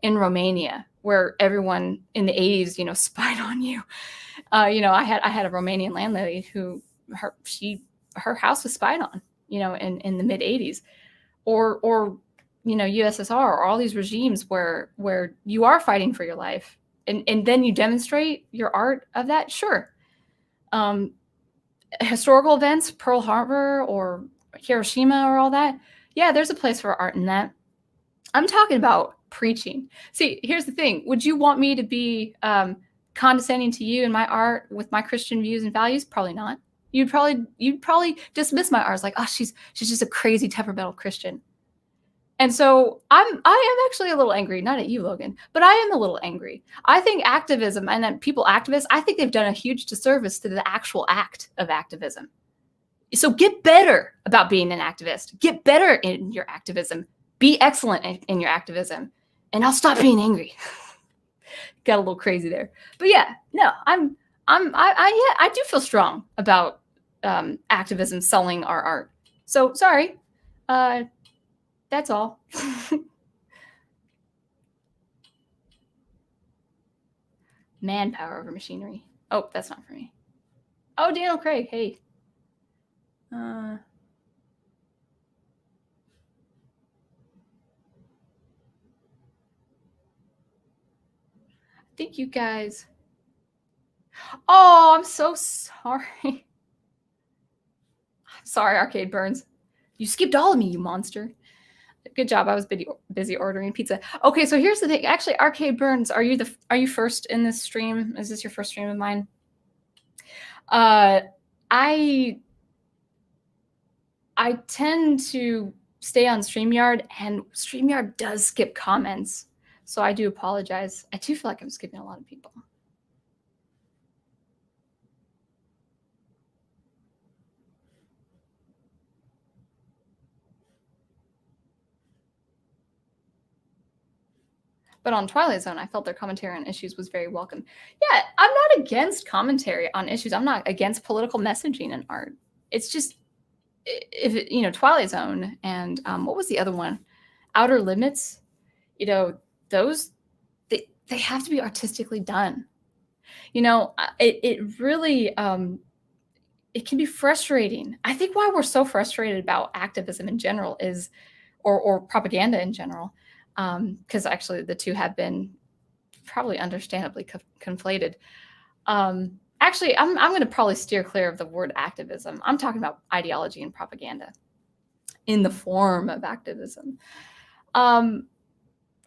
in Romania, where everyone in the 80s, spied on you. I had a Romanian landlady who her house was spied on, in the mid 80s, or USSR, or all these regimes where you are fighting for your life, and then you demonstrate your art of that. Sure. Historical events, Pearl Harbor or Hiroshima or all that. Yeah, there's a place for art in that. I'm talking about preaching. See, here's the thing. Would you want me to be condescending to you in my art with my Christian views and values? Probably not. You'd probably dismiss my art as like, oh, she's just a crazy temperamental Christian. And so I am actually a little angry, not at you, Logan, but I am a little angry. I think activism and then activists, I think they've done a huge disservice to the actual act of activism. So get better about being an activist. Get better in your activism. Be excellent in your activism, and I'll stop being angry. Got a little crazy there, but yeah, no, I do feel strong about activism selling our art. So sorry, that's all. Manpower over machinery. Oh, that's not for me. Oh, Daniel Craig. Hey. I think you guys. Oh, I'm so sorry. I'm sorry, Arcade Burns. You skipped all of me, you monster. Good job. I was busy ordering pizza. Okay, so here's the thing. Actually, Arcade Burns, are you first in this stream? Is this your first stream of mine? I tend to stay on StreamYard, and StreamYard does skip comments. So I do apologize. I do feel like I'm skipping a lot of people. But on Twilight Zone, I felt their commentary on issues was very welcome. Yeah, I'm not against commentary on issues. I'm not against political messaging in art. It's just, if Twilight Zone and what was the other one? Outer Limits. Those they have to be artistically done. It really it can be frustrating. I think why we're so frustrated about activism in general is, or propaganda in general, because actually the two have been probably understandably conflated. Actually, I'm going to probably steer clear of the word activism. I'm talking about ideology and propaganda in the form of activism.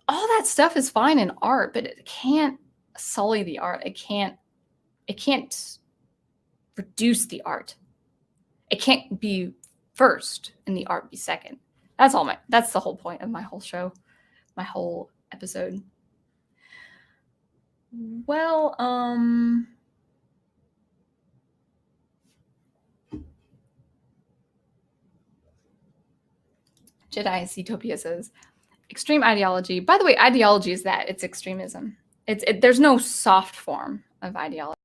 all that stuff is fine in art, but it can't sully the art. It can't reduce the art. It can't be first and the art be second. That's the whole point of my whole show, my whole episode. Well, Jedi Zootopia says, extreme ideology. By the way, ideology is that. It's extremism. There's no soft form of ideology.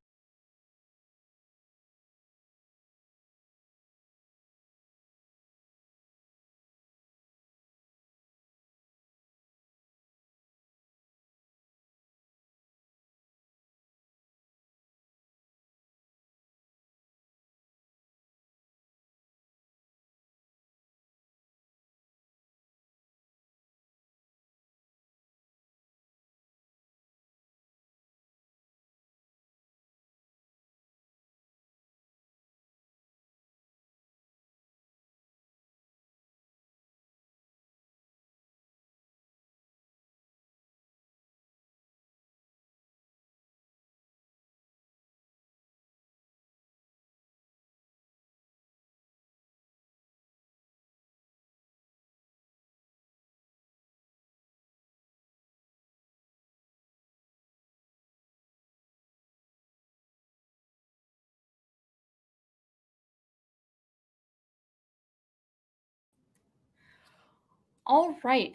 All right.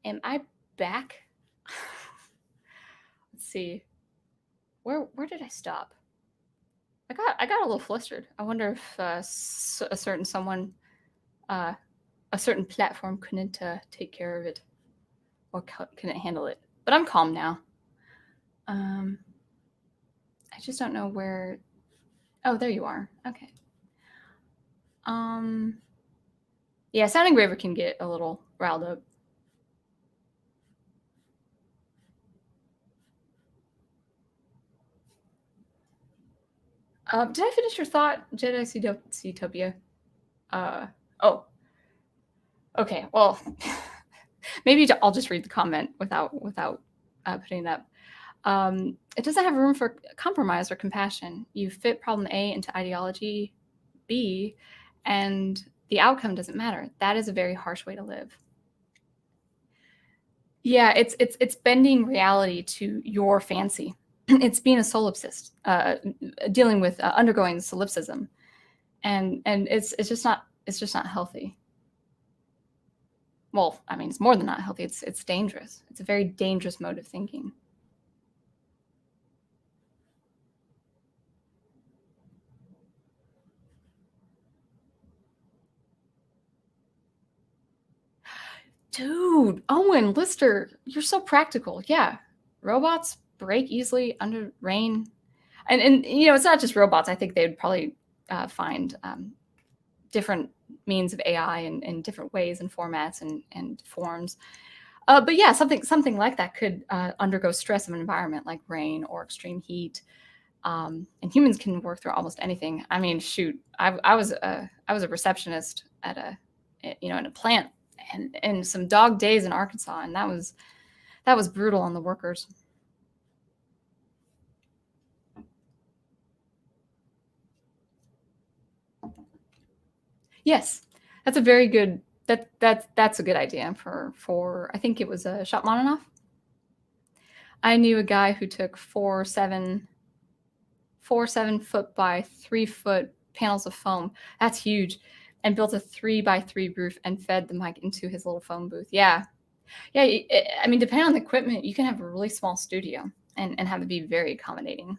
Am I back? Let's see. Where did I stop? I got a little flustered. I wonder if a certain someone, a certain platform couldn't take care of it, or couldn't handle it. But I'm calm now. I just don't know where. Oh, there you are. Okay. Yeah, Sound Engraver can get a little riled up. Did I finish your thought, Jedi Zootopia? Oh. Okay, well, maybe I'll just read the comment without putting it up. It doesn't have room for compromise or compassion. You fit problem A into ideology B, and the outcome doesn't matter. That is a very harsh way to live. Yeah, it's bending reality to your fancy. It's being a solipsist, dealing with undergoing solipsism, and it's just not healthy. Well, I mean, it's more than not healthy. It's dangerous. It's a very dangerous mode of thinking. Dude, Owen, Lister, you're so practical. Yeah, robots break easily under rain, and you know, it's not just robots. I think they would probably find different means of AI in different ways and formats and forms. But yeah, something like that could undergo stress of an environment like rain or extreme heat. And humans can work through almost anything. I mean, shoot, I was a receptionist at in a plant, and some dog days in Arkansas, and that was brutal on the workers. Yes, that's a very good that's a good idea for I think it was a Shopmoninoff. I knew a guy who took 4 7 foot by 3 foot panels of foam. That's huge, and built a 3 by 3 roof and fed the mic into his little phone booth. Yeah, yeah. I mean, depending on the equipment, you can have a really small studio and have it be very accommodating.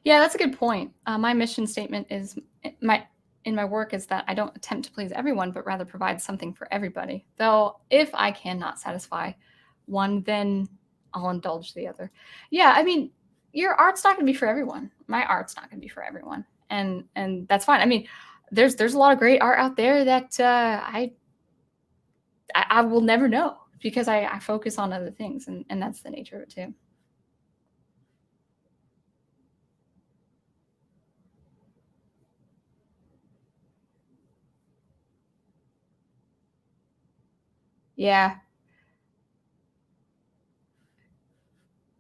Yeah, that's a good point. My mission statement is in my work is that I don't attempt to please everyone, but rather provide something for everybody. Though if I cannot satisfy one, then I'll indulge the other. Yeah, I mean, your art's not going to be for everyone. My art's not going to be for everyone, and that's fine. I mean, there's a lot of great art out there that I will never know because I focus on other things, and that's the nature of it too. Yeah.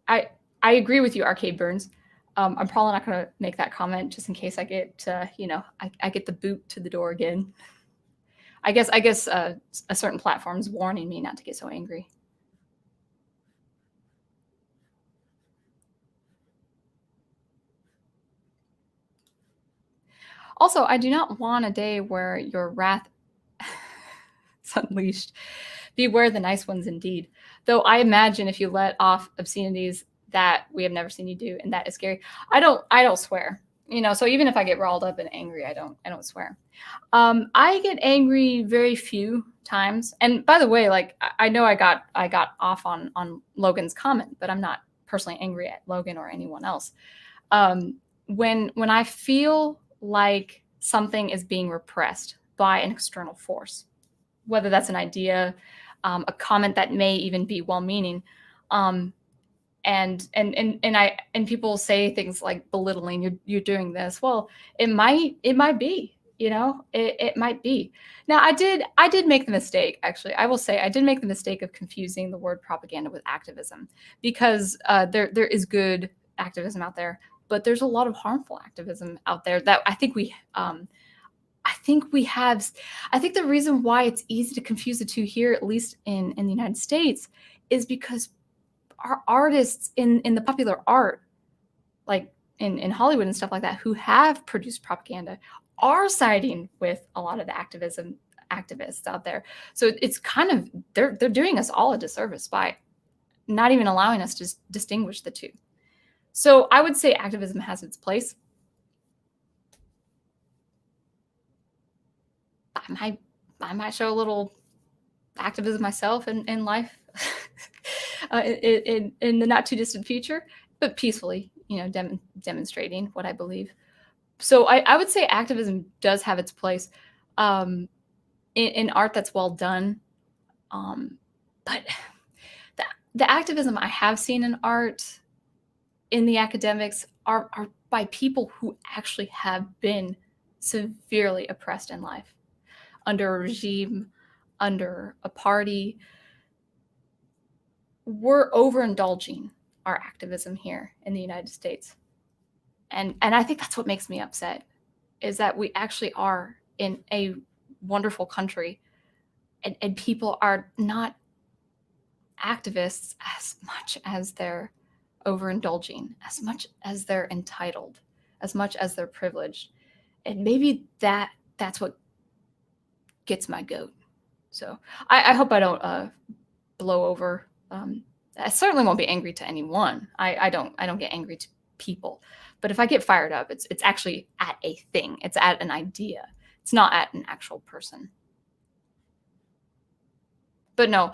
I I agree with you, Arcade Burns. I'm probably not going to make that comment just in case I get, I get the boot to the door again. I guess a certain platform's warning me not to get so angry. Also, I do not want a day where your wrath is unleashed. Beware the nice ones indeed. Though I imagine if you let off obscenities that we have never seen you do, and that is scary. I don't swear. So even if I get riled up and angry, I don't swear. I get angry very few times. And by the way, like I know I got off on Logan's comment, but I'm not personally angry at Logan or anyone else. When I feel like something is being repressed by an external force, whether that's an idea, a comment that may even be well-meaning, um, and people say things like belittling, you're doing this. Well, it might be, it might be. Now I did make the mistake, actually. I will say I did make the mistake of confusing the word propaganda with activism, because there is good activism out there, but there's a lot of harmful activism out there that I think the reason why it's easy to confuse the two here, at least in the United States, is because our artists in the popular art, like in Hollywood and stuff like that, who have produced propaganda, are siding with a lot of the activists out there. So it's kind of they're doing us all a disservice by not even allowing us to distinguish the two. So I would say activism has its place. I might show a little activism myself in life, in the not too distant future, but peacefully, demonstrating what I believe. So I would say activism does have its place, in art that's well done. But the activism I have seen in art, in the academics, are by people who actually have been severely oppressed in life, under a regime, under a party. We're overindulging our activism here in the United States. And I think that's what makes me upset, is that we actually are in a wonderful country, and people are not activists as much as they're overindulging, as much as they're entitled, as much as they're privileged. And maybe that's what gets my goat. So I hope I don't blow over. I certainly won't be angry to anyone. I don't get angry to people. But if I get fired up, it's actually at a thing. It's at an idea. It's not at an actual person. But no,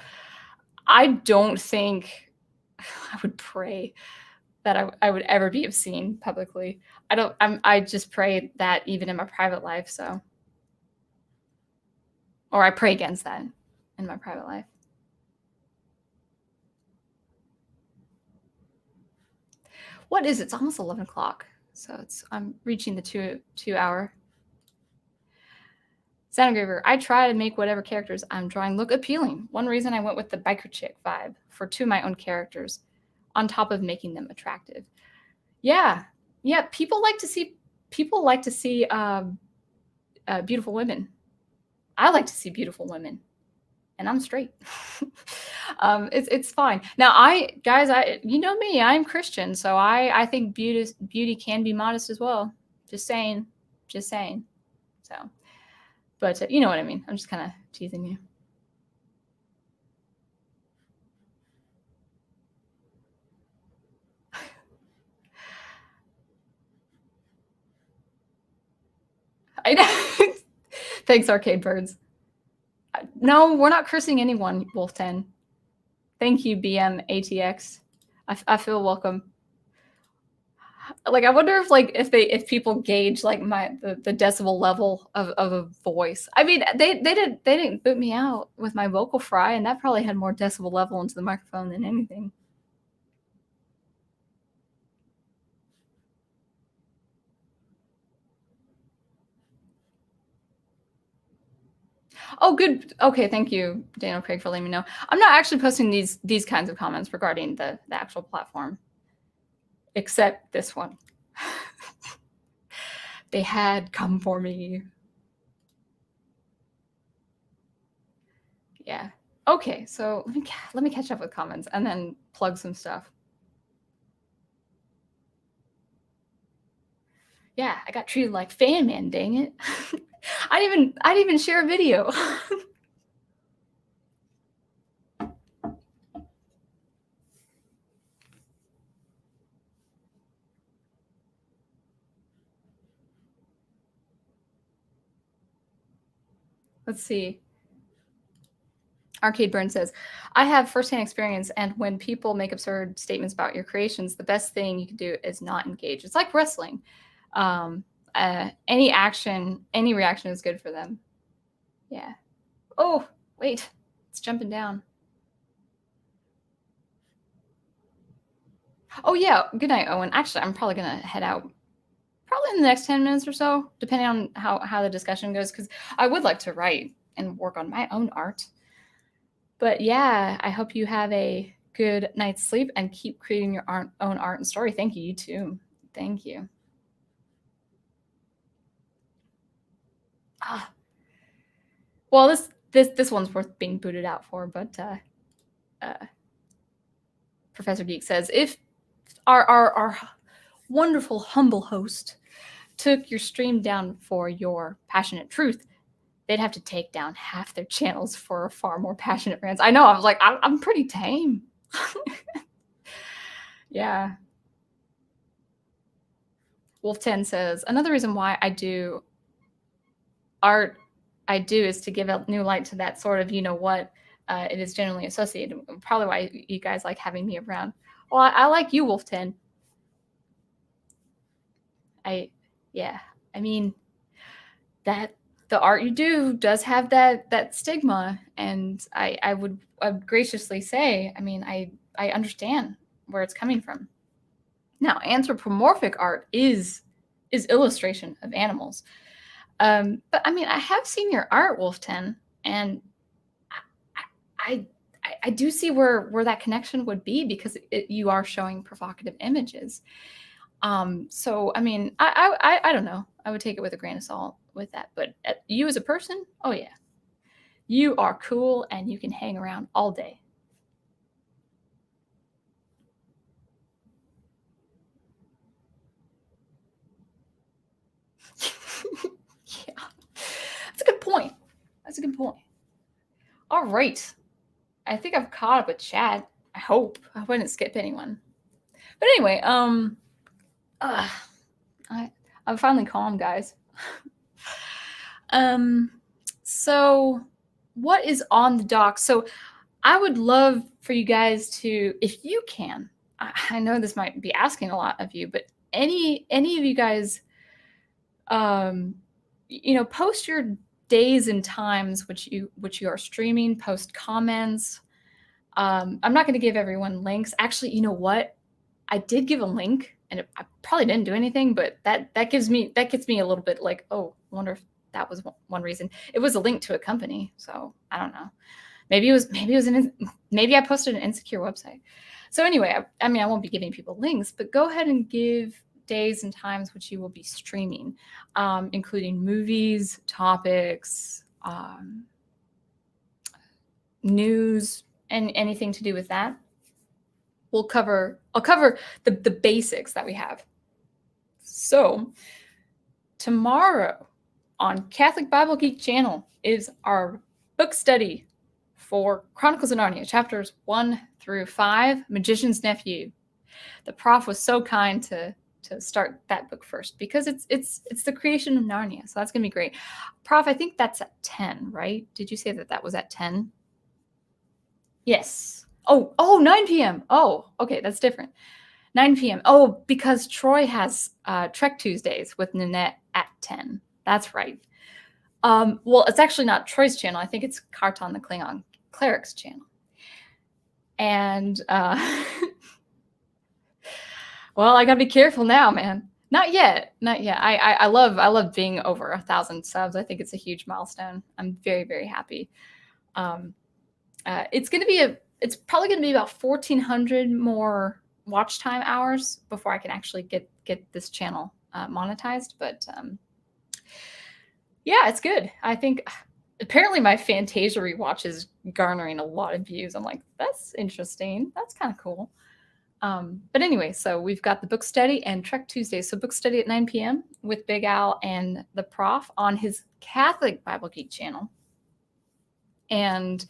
I don't think I would pray that I would ever be obscene publicly. I just pray that even in my private life. So, or I pray against that in my private life. What is it? It's almost 11 o'clock. So I'm reaching the 2 hour. Sound Engraver, I try to make whatever characters I'm drawing look appealing. One reason I went with the biker chick vibe for two of my own characters, on top of making them attractive. Yeah, yeah. People like to see beautiful women. I like to see beautiful women, and I'm straight. It's fine. Now, you know me, I'm Christian, so I think beauty can be modest as well. Just saying, just saying. So, but you know what I mean. I'm just kind of teasing you. I know. Thanks, Arcade Birds. No, we're not cursing anyone, Wolf 10. Thank you, BMATX. I feel welcome. Like, I wonder if people gauge like the decibel level of a voice. I mean, they didn't boot me out with my vocal fry, and that probably had more decibel level into the microphone than anything. Oh, good. Okay, thank you, Daniel Craig, for letting me know. I'm not actually posting these kinds of comments regarding the actual platform, except this one. They had come for me. Yeah. Okay, so let me catch up with comments and then plug some stuff. Yeah, I got treated like fan man, dang it. I didn't even share a video. Let's see. Arcade Burn says, I have firsthand experience, and when people make absurd statements about your creations, the best thing you can do is not engage. It's like wrestling. Any reaction is good for them. Yeah. Oh, wait. It's jumping down. Oh, yeah. Good night, Owen. Actually, I'm probably going to head out probably in the next 10 minutes or so, depending on how the discussion goes, because I would like to write and work on my own art. But yeah, I hope you have a good night's sleep and keep creating your own art and story. Thank you, you too. Thank you. Well, this one's worth being booted out for, but Professor Geek says, if our wonderful, humble host took your stream down for your passionate truth, they'd have to take down half their channels for far more passionate rants. I know, I was like, I'm pretty tame. Yeah. Wolf 10 says, another reason why I do art is to give a new light to that sort of, what it is generally associated with. Probably why you guys like having me around. Well, I like you, Wolf 10. I mean, that the art you do does have that stigma, and I would graciously say, I mean, I understand where it's coming from. Now, anthropomorphic art is illustration of animals. But I mean, I have seen your art, Wolf 10, and I do see where that connection would be, because you are showing provocative images. So I mean, I don't know. I would take it with a grain of salt with that. But you as a person, oh yeah, you are cool and you can hang around all day. Yeah, that's a good point. That's a good point. All right, I think I've caught up with chat. I hope I didn't skip anyone. But anyway, I'm finally calm, guys. So what is on the dock? So I would love for you guys to, if you can, I know this might be asking a lot of you, but any of you guys, post your days and times which you are streaming, post comments. I'm not going to give everyone links. Actually, you know what? I did give a link, and I probably didn't do anything, but that gets me a little bit like, oh, I wonder if that was one reason. It was a link to a company, so I don't know. Maybe I posted an insecure website. So anyway, I mean, I won't be giving people links, but go ahead and give days and times which you will be streaming, including movies, topics, news, and anything to do with that. I'll cover the basics that we have. So tomorrow on Catholic Bible Geek channel is our book study for Chronicles of Narnia, chapters 1 through 5, Magician's Nephew. The prof was so kind to start that book first, because it's the creation of Narnia, so that's gonna be great. Prof, I think that's at 10, right? Did you say that was at 10? Yes. Oh, 9 p.m. Oh, okay, that's different. 9 p.m. Oh, because Troy has Trek Tuesdays with Nanette at 10. That's right. Well, it's actually not Troy's channel. I think it's Karton the Klingon Cleric's channel. And well, I gotta be careful now, man. Not yet. Not yet. I love being over 1,000 subs. I think it's a huge milestone. I'm very, very happy. It's probably gonna be about 1,400 more watch time hours before I can actually get this channel monetized. But yeah, it's good. I think apparently my Fantasia rewatch is garnering a lot of views. I'm like, that's interesting. That's kind of cool. But anyway, so we've got the book study and Trek Tuesdays. So book study at 9 p.m. with Big Al and the Prof on his Catholic Bible Geek channel. And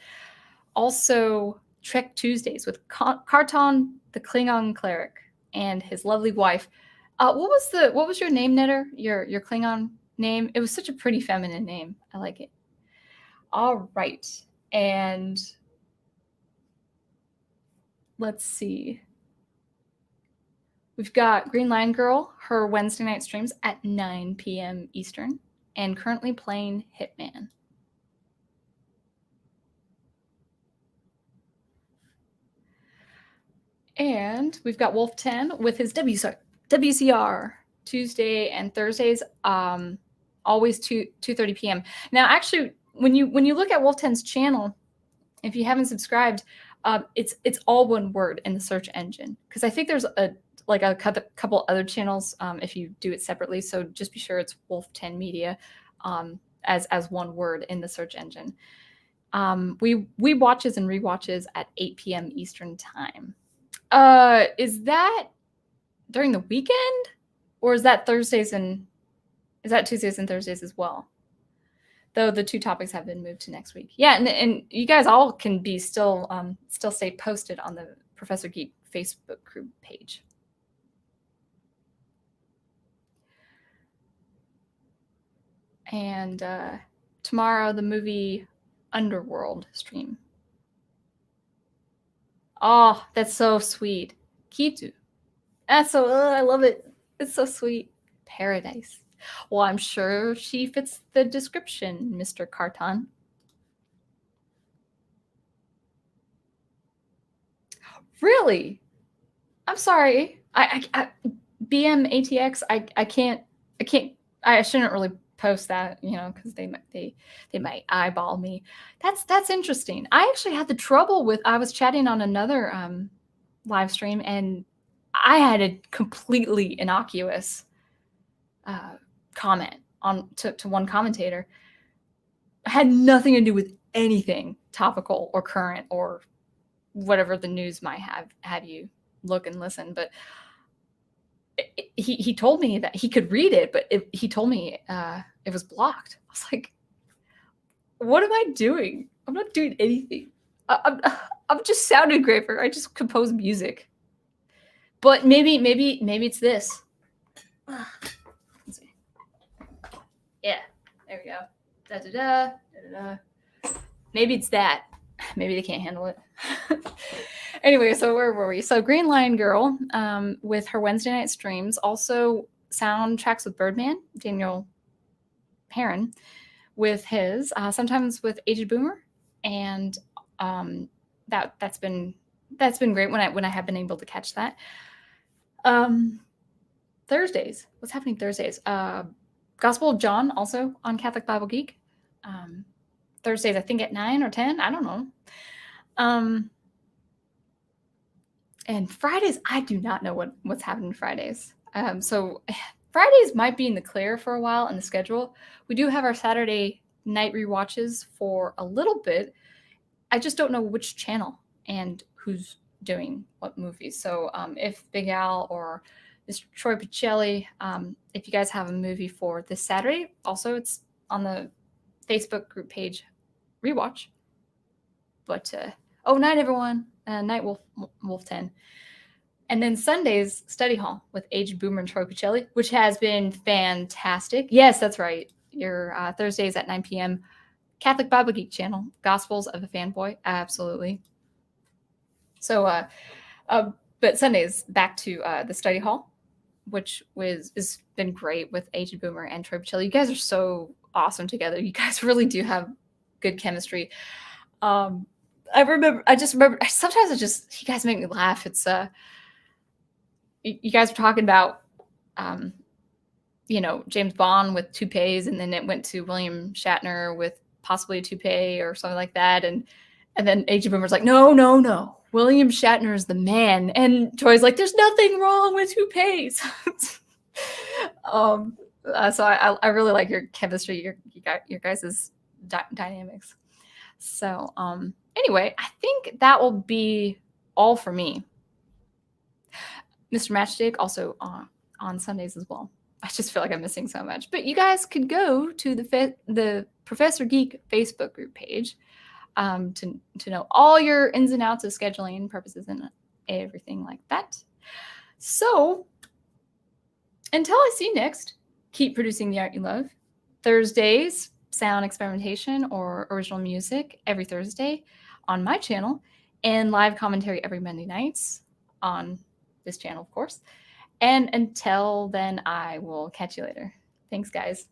also Trek Tuesdays with Karton, the Klingon cleric, and his lovely wife. What was your name, Netter? Your Klingon name? It was such a pretty feminine name. I like it. All right. And let's see. We've got Green Lion Girl, her Wednesday night streams at 9 p.m. Eastern, and currently playing Hitman. And we've got Wolf 10 with his WCR Tuesday and Thursdays, always 2:30 p.m. Now, actually, when you look at Wolf 10's channel, if you haven't subscribed, it's all one word in the search engine, because I think there's a couple other channels if you do it separately. So just be sure it's Wolf 10 Media as one word in the search engine. We watches and rewatches at 8 p.m. Eastern time. Is that during the weekend, or is that Tuesdays and Thursdays as well? Though the two topics have been moved to next week. Yeah, and you guys all can be still stay posted on the Professor Geek Facebook group page. And tomorrow, the movie Underworld stream. Oh, that's so sweet. Kitu. That's so, I love it. It's so sweet. Paradise. Well, I'm sure she fits the description, Mr. Karton. Really? I'm sorry. I BMATX, I shouldn't really post that, because they might eyeball me. That's interesting. I actually had the trouble with, I was chatting on another live stream, and I had a completely innocuous comment to one commentator. It had nothing to do with anything topical or current or whatever the news might have you look and listen, but he told me that he could read it, but he told me it was blocked. I was like, what am I doing? I'm not doing anything. I'm just sound engraver. I just compose music. But maybe it's this. Let's see. Yeah, there we go. Da da da da da. Maybe it's that. Maybe they can't handle it. Anyway, so where were we? So Green Lion Girl with her Wednesday night streams, also soundtracks with Birdman, Daniel Perrin, with his, sometimes with Aged Boomer, and that's been great when I have been able to catch that. Thursdays, what's happening Thursdays? Gospel of John, also on Catholic Bible Geek. Thursdays, I think at 9 or 10, I don't know. And Fridays, I do not know what's happening Fridays. So Fridays might be in the clear for a while in the schedule. We do have our Saturday night rewatches for a little bit. I just don't know which channel and who's doing what movies. So if Big Al or Mr. Troy Pacelli, if you guys have a movie for this Saturday, also it's on the Facebook group page, rewatch. But night everyone. Night Wolf 10. And then Sundays, Study Hall with Aged Boomer and Troy Pacelli, which has been fantastic. Yes, that's right. Your Thursdays at 9 p.m. Catholic Bible Geek channel, Gospels of a Fanboy. Absolutely. So, but Sundays, back to the Study Hall, which has been great with Aged Boomer and Troy Pacelli. You guys are so awesome together. You guys really do have good chemistry. I just remember sometimes you guys make me laugh. It's you guys were talking about James Bond with toupees, and then it went to William Shatner with possibly a toupee or something like that. And then Age of Boomer's like, no. William Shatner is the man. And Troy's like, there's nothing wrong with toupees. So I really like your chemistry, your guys' dynamics. So anyway, I think that will be all for me. Mr. Matchstick also on Sundays as well. I just feel like I'm missing so much. But you guys could go to the Professor Geek Facebook group page to know all your ins and outs of scheduling purposes and everything like that. So until I see you next, keep producing the art you love. Thursdays, sound experimentation or original music every Thursday on my channel, and live commentary every Monday nights on this channel, of course. And until then, I will catch you later. Thanks, guys.